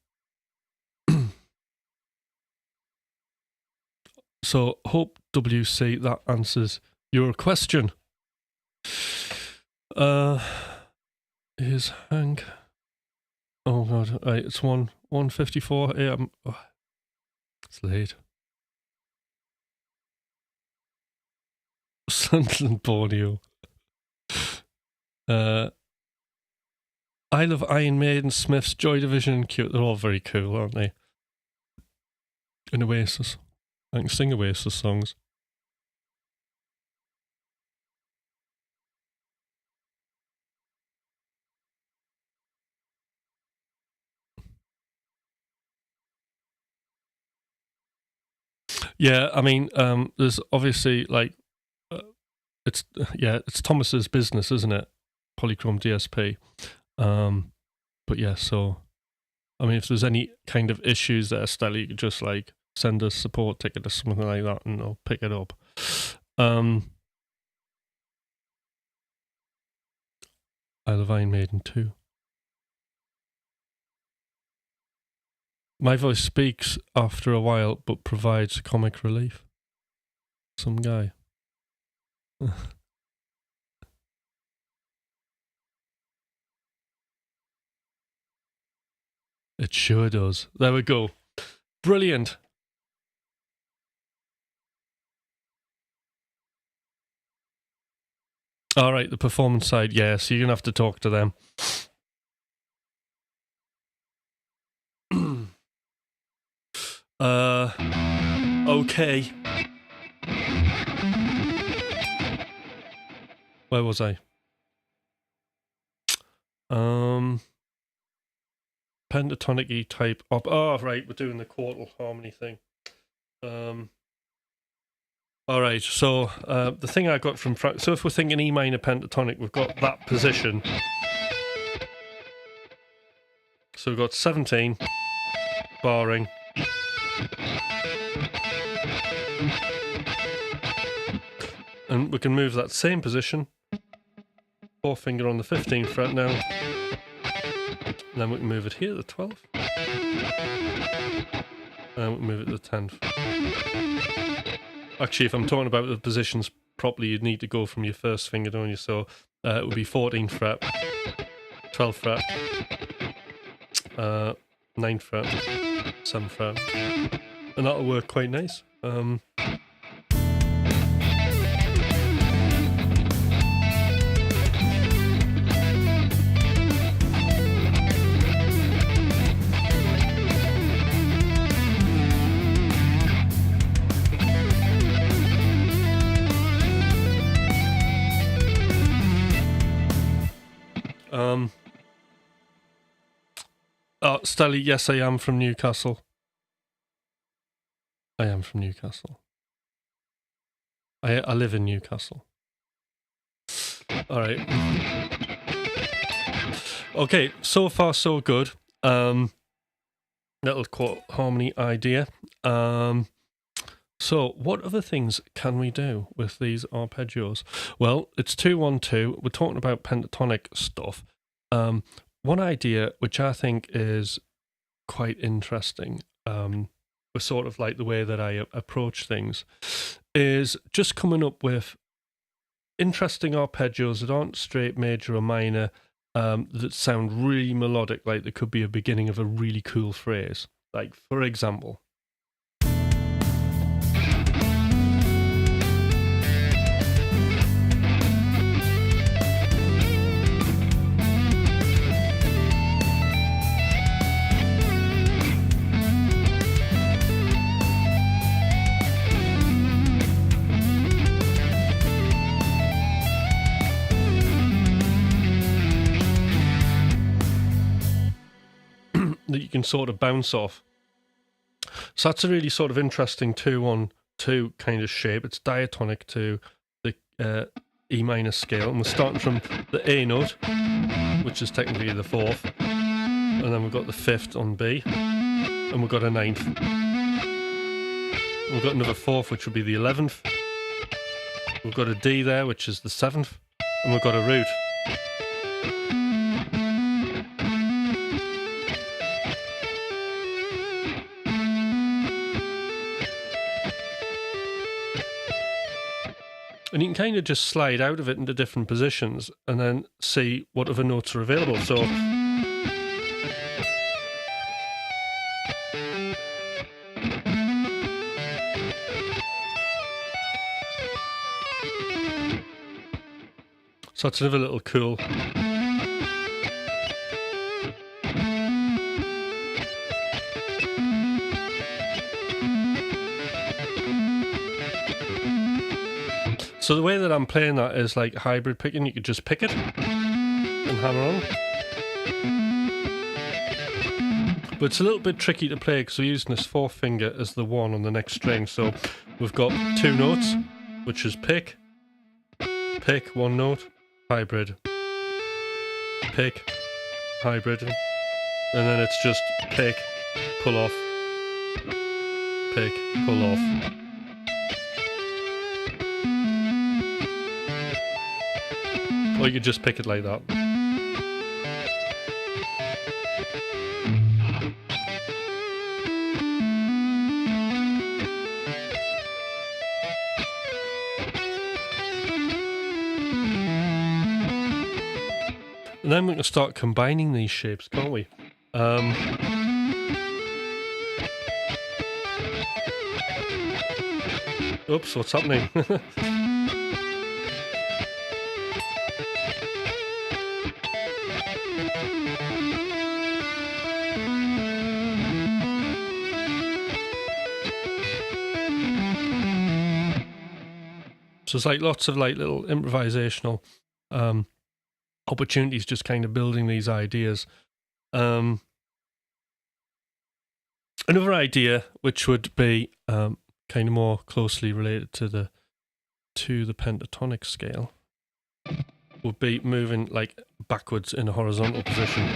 A: So, hope WC, that answers your question. Here's Hank. Oh god, right, it's 1:54 a.m. Oh, it's late. Sunderland, Borneo. I love Iron Maiden, Smiths, Joy Division, and Cute. They're all very cool, aren't they? And Oasis. I can sing Oasis songs. Yeah, I mean, there's obviously like, it's Thomas's business, isn't it? Polychrome DSP. But yeah, so I mean, if there's any kind of issues there, Stella, you could just like send a support ticket or something like that, and I'll pick it up. I love Iron Maiden too. My voice speaks after a while, but provides comic relief. Some guy. It sure does. There we go. Brilliant. All right, the performance side, yeah, so you're going to have to talk to them. Okay. Where was I? Pentatonic E type op. Oh, right, we're doing the quartal harmony thing. All right, so the thing I got from so if we're thinking E minor pentatonic, we've got that position. So we've got 17 barring. And we can move that same position. Fourth finger on the 15th fret now. And then we can move it here to the 12th. And we can move it to the 10th. Actually, if I'm talking about the positions properly, you'd need to go from your first finger, don't you? So it would be 14th fret, 12th fret, 9th fret, 7th fret. And that'll work quite nice. Stella, yes, I am from Newcastle. I am from Newcastle. I live in Newcastle. All right. Okay, so far so good. Little quote harmony idea. So what other things can we do with these arpeggios? Well, it's 2-1-2. We're talking about pentatonic stuff. One idea which I think is quite interesting, with sort of like the way that I approach things, is just coming up with interesting arpeggios that aren't straight major or minor, that sound really melodic, like there could be a beginning of a really cool phrase. Like, for example, that you can sort of bounce off. So that's a really sort of interesting 2-on-2 kind of shape. It's diatonic to the E minor scale, and we're starting from the A note, which is technically the 4th, and then we've got the 5th on B, and we've got a 9th. We've got another 4th, which would be the 11th. We've got a D there, which is the 7th, and we've got a root. And you can kind of just slide out of it into different positions and then see what other notes are available. So that's another little cool. So the way that I'm playing that is like hybrid picking. You could just pick it and hammer on. But it's a little bit tricky to play because we're using this 4th finger as the 1 on the next string. So we've got 2 notes, which is pick, 1 note, hybrid, pick, hybrid, and then it's just pick, pull off, pick, pull off. Or you could just pick it like that. And then we can start combining these shapes, can't we? Oops, what's happening? So it's like lots of like little improvisational opportunities, just kind of building these ideas. Another idea, which would be kind of more closely related to the pentatonic scale, would be moving like backwards in a horizontal position.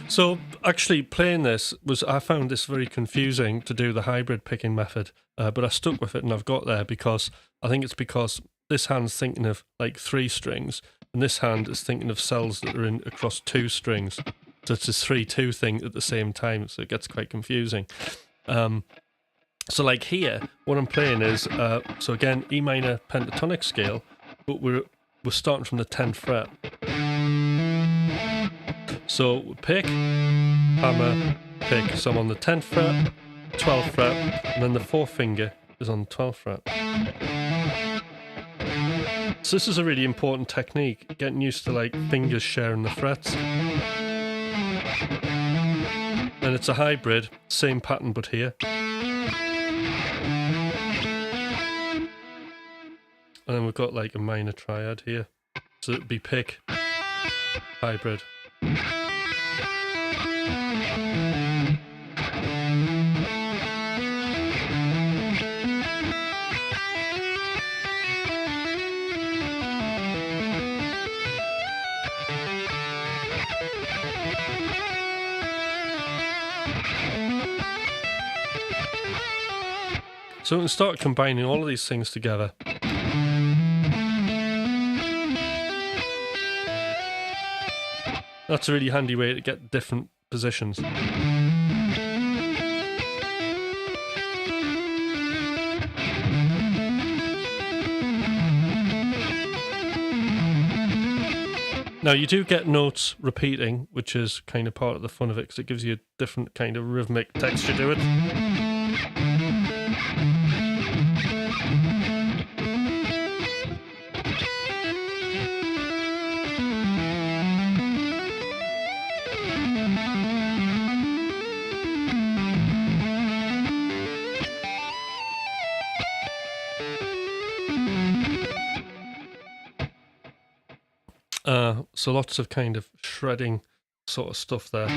A: So actually playing this I found this very confusing to do the hybrid picking method, but I stuck with it and I've got there because I think it's because this hand's thinking of like 3 strings and this hand is thinking of cells that are in across 2 strings. So it's a 3-2 thing at the same time, so it gets quite confusing. So like here, what I'm playing is, so again, E minor pentatonic scale, but we're starting from the 10th fret. So pick, hammer, pick. So I'm on the 10th fret, 12th fret, and then the 4th finger is on the 12th fret. So this is a really important technique, getting used to like fingers sharing the frets. And it's a hybrid, same pattern but here. And then we've got like a minor triad here. So it'd be pick, hybrid. So we can start combining all of these things together. That's a really handy way to get different positions. Now, you do get notes repeating, which is kind of part of the fun of it, because it gives you a different kind of rhythmic texture to it. So lots of kind of shredding sort of stuff there.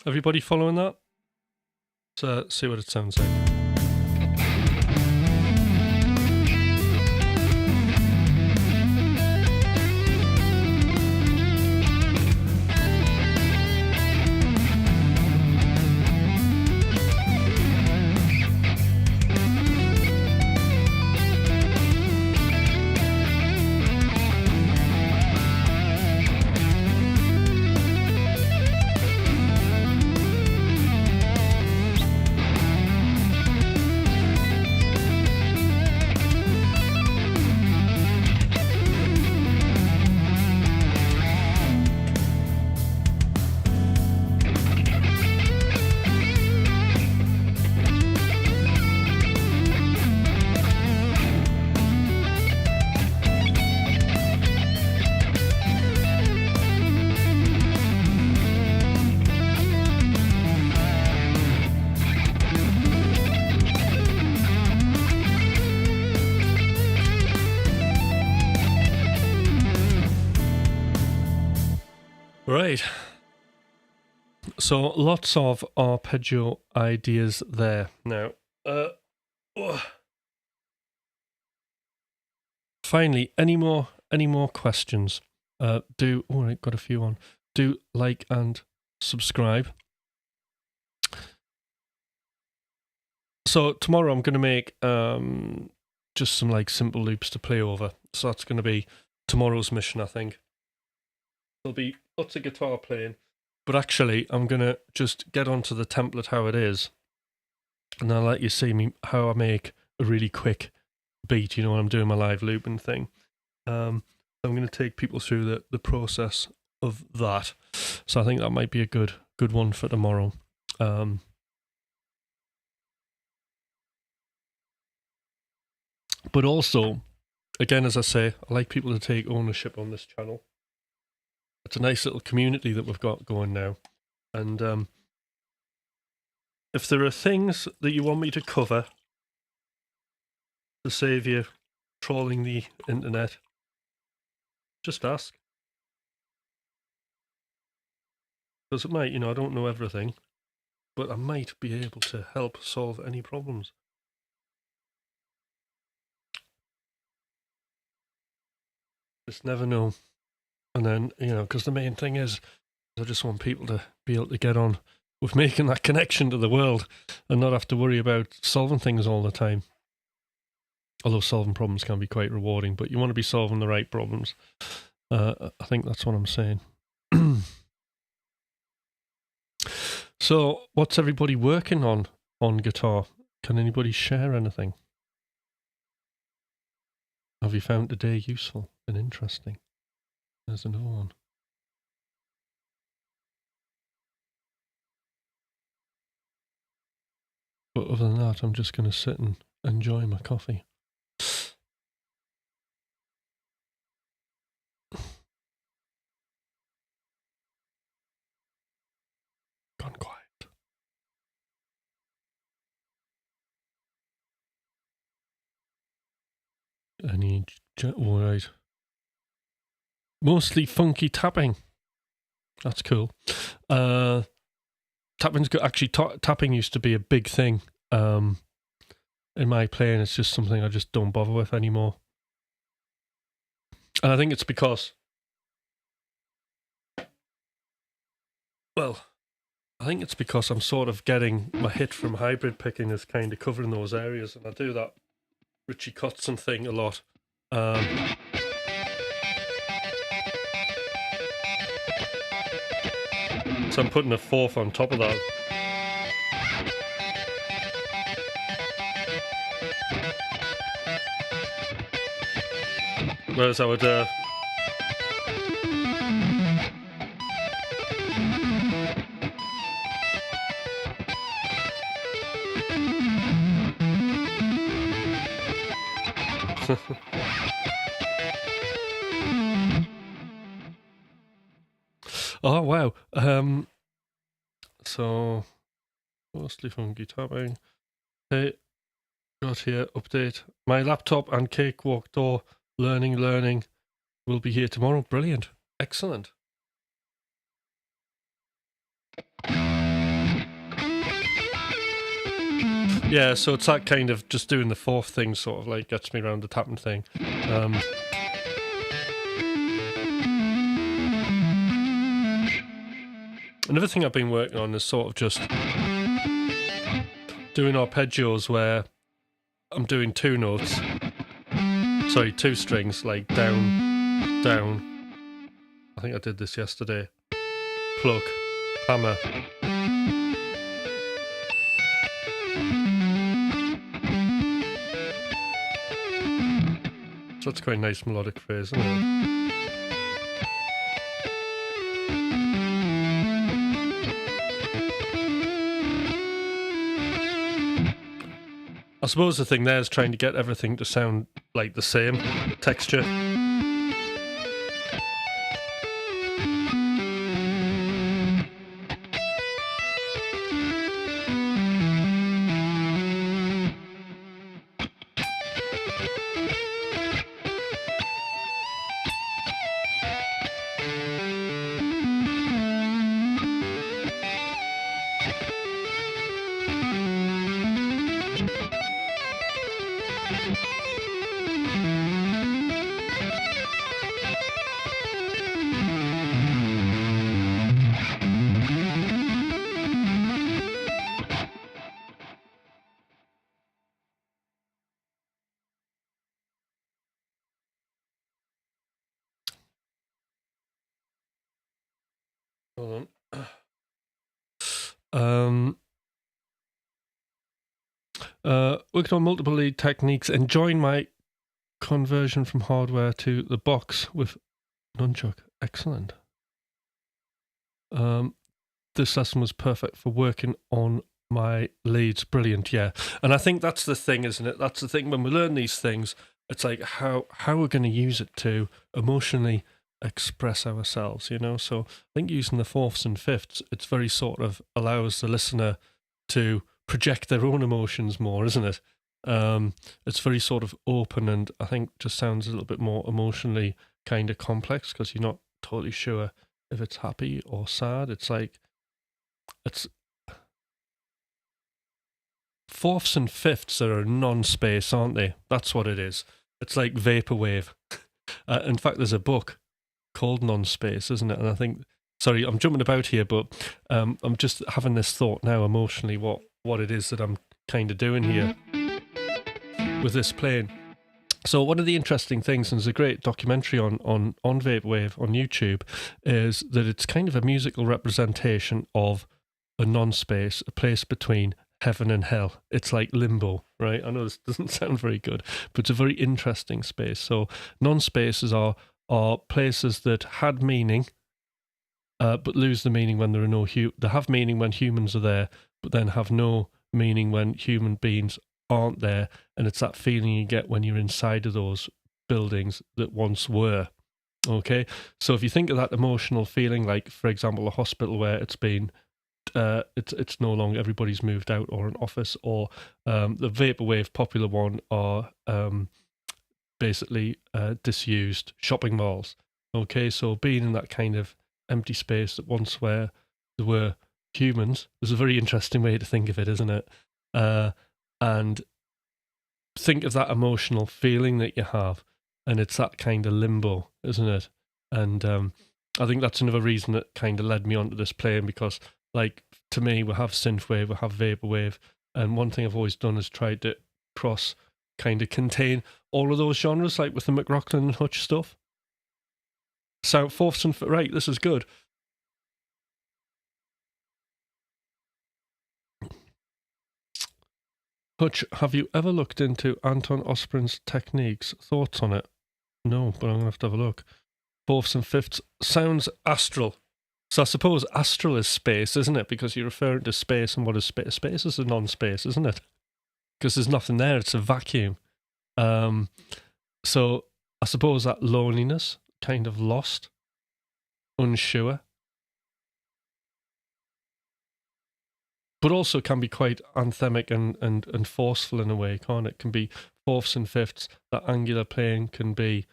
A: Everybody following that? Let's see what it sounds like. Right, so lots of arpeggio ideas there. Now, finally, any more questions? I got a few on. Do like and subscribe. So tomorrow I'm going to make just some like simple loops to play over. So that's going to be tomorrow's mission, I think. There'll be lots of guitar playing, but actually I'm going to just get onto the template how it is, and I'll let you see me how I make a really quick beat, when I'm doing my live looping thing. I'm going to take people through the process of that. So I think that might be a good one for tomorrow. But also, again, as I say, I like people to take ownership on this channel. It's a nice little community that we've got going now. And if there are things that you want me to cover to save you trawling the internet, just ask. Because it might, I don't know everything, but I might be able to help solve any problems. Just never know. And then, because the main thing is, I just want people to be able to get on with making that connection to the world and not have to worry about solving things all the time. Although solving problems can be quite rewarding, but you want to be solving the right problems. I think that's what I'm saying. So, what's everybody working on guitar? Can anybody share anything? Have you found today useful and interesting? There's another one. But other than that, I'm just going to sit and enjoy my coffee. Gone quiet. All right. Mostly funky tapping. That's cool. Tapping's good. Actually, tapping used to be a big thing in my playing. It's just something I just don't bother with anymore. And I think it's because, I'm sort of getting my hit from hybrid picking is kind of covering those areas, and I do that Richie Kotzen thing a lot. So I'm putting a fourth on top of that. Whereas I would oh wow. So mostly from guitar playing. Hey, got here update. My laptop and cakewalk door learning will be here tomorrow. Brilliant. Excellent. Yeah, so it's that kind of just doing the fourth thing sort of like gets me around the tapping thing. Another thing I've been working on is sort of just doing arpeggios where I'm doing two notes. Sorry, two strings, like down, down. I think I did this yesterday. Pluck, hammer. So that's quite a nice melodic phrase, isn't it? I suppose the thing there is trying to get everything to sound like the same texture. Hold on. Working on multiple lead techniques, enjoying my conversion from hardware to the box with nunchuck. Excellent. This lesson was perfect for working on my leads. Brilliant, yeah. And I think that's the thing, isn't it? That's the thing when we learn these things, it's like how we're going to use it to emotionally express ourselves, you know? So I think using the fourths and fifths, it's very sort of allows the listener to project their own emotions more, isn't it? It's very sort of open and I think just sounds a little bit more emotionally kind of complex because you're not totally sure if it's happy or sad. It's like, it's fourths and fifths are a non-space, aren't they? That's what it is. It's like vaporwave. In fact, there's a book called Non-Space, isn't it? And I think, sorry, I'm jumping about here, but I'm just having this thought now emotionally what it is that I'm kind of doing here with this playing. So one of the interesting things, and there's a great documentary on Vaporwave on YouTube, is that it's kind of a musical representation of a non-space, a place between heaven and hell. It's like limbo, right? I know this doesn't sound very good, but it's a very interesting space. So non-spaces are places that had meaning, but lose the meaning when there are no they have meaning when humans are there, but then have no meaning when human beings aren't there. And it's that feeling you get when you're inside of those buildings that once were. Okay, so if you think of that emotional feeling, like for example a hospital where it's been it's no longer, everybody's moved out, or an office, or the vaporwave popular one are basically disused shopping malls. Okay, so being in that kind of empty space that once where there were humans is a very interesting way to think of it, isn't it? And think of that emotional feeling that you have, and it's that kind of limbo, isn't it? And I think that's another reason that kind of led me onto this playing, because like to me, we have synthwave, we have vaporwave, and one thing I've always done is tried to kind of contain all of those genres, like with the McRocklin Hutch stuff. So fourths and right, this is good. Hutch, have you ever looked into Anton Osprin's techniques? Thoughts on it? No, but I'm going to have a look. Fourths and fifths sounds astral. So I suppose astral is space, isn't it? Because you're referring to space, and what is space? Space is a non-space, isn't it? Because there's nothing there, it's a vacuum. So I suppose that loneliness, kind of lost, unsure, but also can be quite anthemic and forceful in a way, can't it? Can be fourths and fifths. That angular playing can be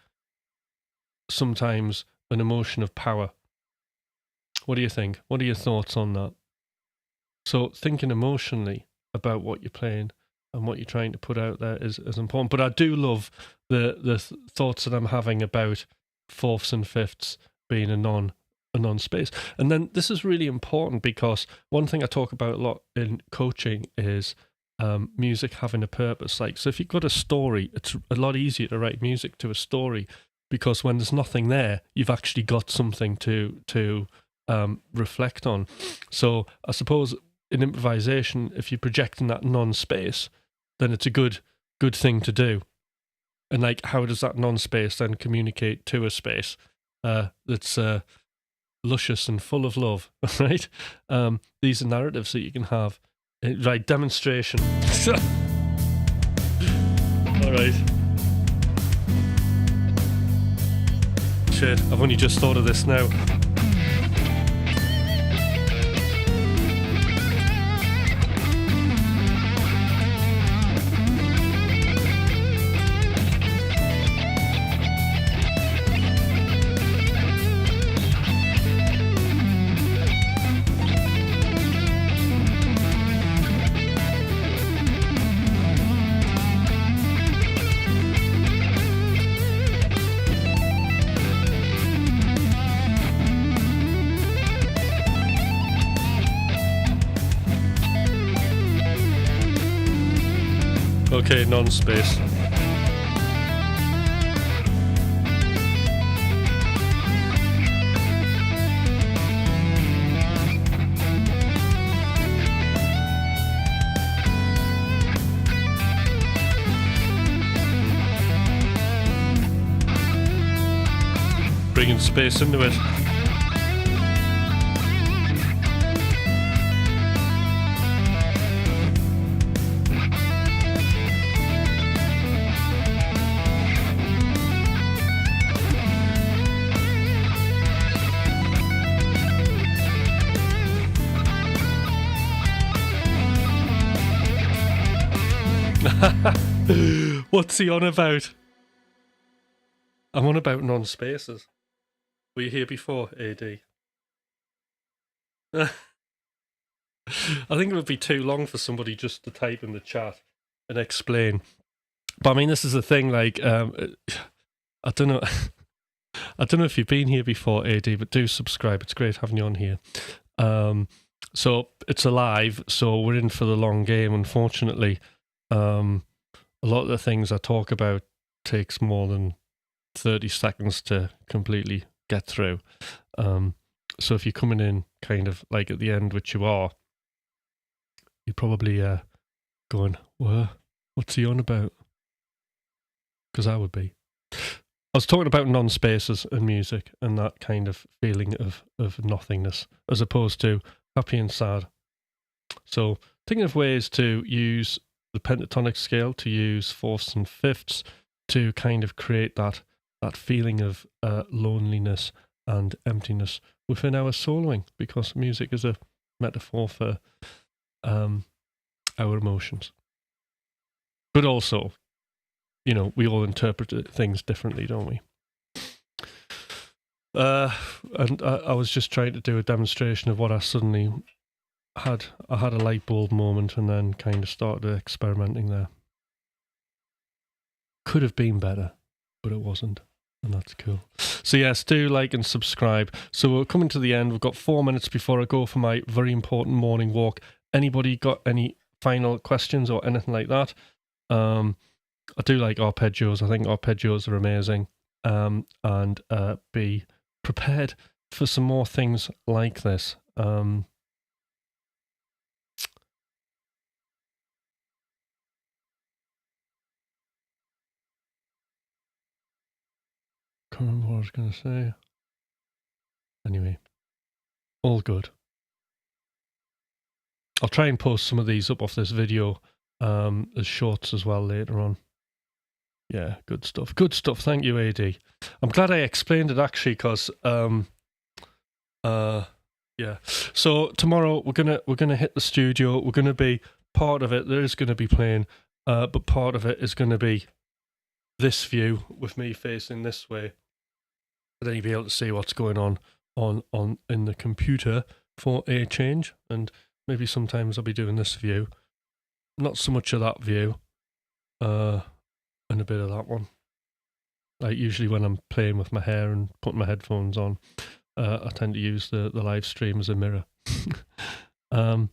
A: sometimes an emotion of power. What do you think? What are your thoughts on that? So thinking emotionally about what you're playing and what you're trying to put out there is important. But I do love the thoughts that I'm having about fourths and fifths being a non-space. And then this is really important because one thing I talk about a lot in coaching is music having a purpose. Like, so if you've got a story, it's a lot easier to write music to a story because when there's nothing there, you've actually got something to reflect on. So I suppose in improvisation, if you're projecting that non-space, then it's a good thing to do. And like, how does that non-space then communicate to a space that's luscious and full of love, right? These are narratives that you can have. Right, demonstration. All right. Shit, I've only just thought of this now. Okay, non-space. Bringing space into it. What's he on about? I'm on about non-spaces. Were you here before, AD? I think it would be too long for somebody just to type in the chat and explain. But I mean, this is the thing, like, I don't know. I don't know if you've been here before, AD, but do subscribe. It's great having you on here. So it's alive, so we're in for the long game, unfortunately. A lot of the things I talk about takes more than 30 seconds to completely get through. So if you're coming in kind of like at the end, which you are, you're probably going, what's he on about? Because I would be. I was talking about non-spaces and music and that kind of feeling of nothingness as opposed to happy and sad. So thinking of ways to use the pentatonic scale, to use fourths and fifths to kind of create that feeling of loneliness and emptiness within our soloing, because music is a metaphor for our emotions. But also, you know, we all interpret things differently, don't we? And I was just trying to do a demonstration of what I suddenly had. I had a light bulb moment and then kind of started experimenting there. Could have been better, but it wasn't. And that's cool. So yes, do like and subscribe. So we're coming to the end. We've got 4 minutes before I go for my very important morning walk. Anybody got any final questions or anything like that? I do like arpeggios. I think arpeggios are amazing. And be prepared for some more things like this. remember what I was going to say. Anyway, all good. I'll try and post some of these up off this video as shorts as well later on. Yeah, good stuff. Good stuff. Thank you, AD. I'm glad I explained it actually, because yeah. So tomorrow we're gonna hit the studio. We're gonna be part of it. There is gonna be playing, but part of it is gonna be this view with me facing this way. And then you'll be able to see what's going on in the computer for a change. And maybe sometimes I'll be doing this view. Not so much of that view. And a bit of that one. Like usually when I'm playing with my hair and putting my headphones on, I tend to use the live stream as a mirror. Hi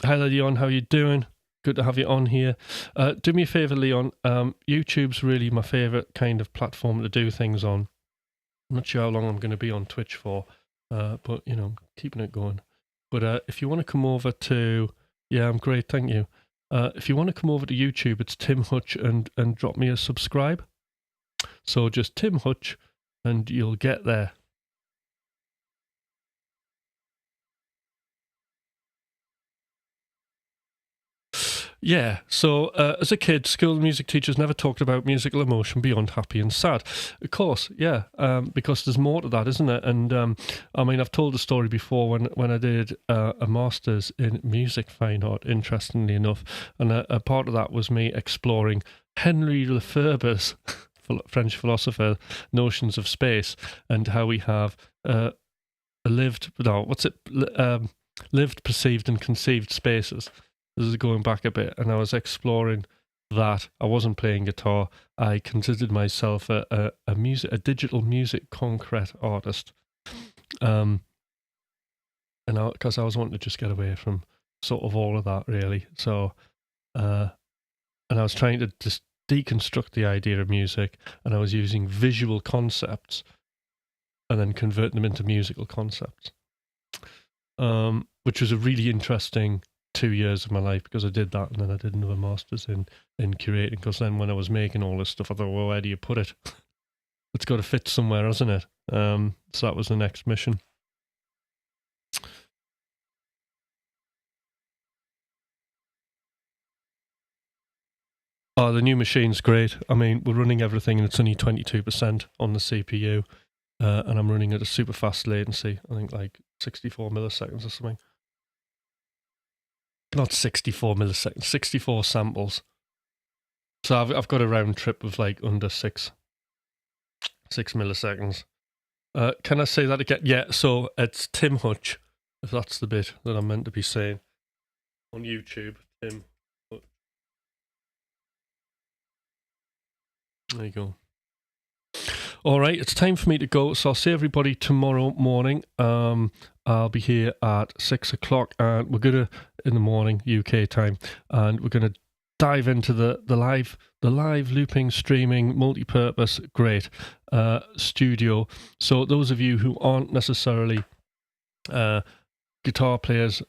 A: there, Leon. How you doing? Good to have you on here. Do me a favour, Leon. YouTube's really my favourite kind of platform to do things on. I'm not sure how long I'm going to be on Twitch for, but you know, I'm keeping it going. But if you want to come over to, yeah, I'm great, thank you. If you want to come over to YouTube, it's Tim Hutch and drop me a subscribe. So just Tim Hutch and you'll get there. Yeah, so as a kid, school music teachers never talked about musical emotion beyond happy and sad. Of course, yeah, because there's more to that, isn't it? And I mean, I've told the story before when I did a master's in music fine art, interestingly enough, and a part of that was me exploring Henry Lefebvre's French philosopher notions of space and how we have lived, perceived and conceived spaces. This is going back a bit, and I was exploring that. I wasn't playing guitar. I considered myself a digital music concrete artist, and because I was wanting to just get away from sort of all of that, really. So, and I was trying to just deconstruct the idea of music, and I was using visual concepts and then converting them into musical concepts, which was a really interesting 2 years of my life, because I did that and then I did another master's in curating, because then when I was making all this stuff I thought, well, where do you put it? It's got to fit somewhere, hasn't it? So that was the next mission. Oh, the new machine's great. I mean, we're running everything and it's only 22% on the CPU, and I'm running at a super fast latency, I think like 64 milliseconds or something. Not 64 milliseconds, 64 samples. So I've got a round trip of like under 6 milliseconds. Can I say that again? Yeah, so it's Tim Hutch, if that's the bit that I'm meant to be saying on YouTube. Tim Hutch. There you go. All right, it's time for me to go. So I'll see everybody tomorrow morning. I'll be here at 6 o'clock, and we're gonna in the morning UK time, and we're gonna dive into the live looping, streaming, multi-purpose, great studio. So those of you who aren't necessarily guitar players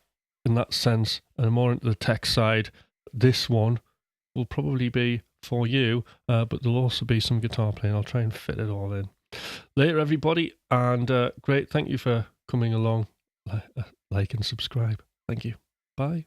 A: in that sense and more into the tech side, this one will probably be for you, but there'll also be some guitar playing. I'll try and fit it all in. Later, everybody, and great. Thank you for coming along. Like and subscribe. Thank you. Bye.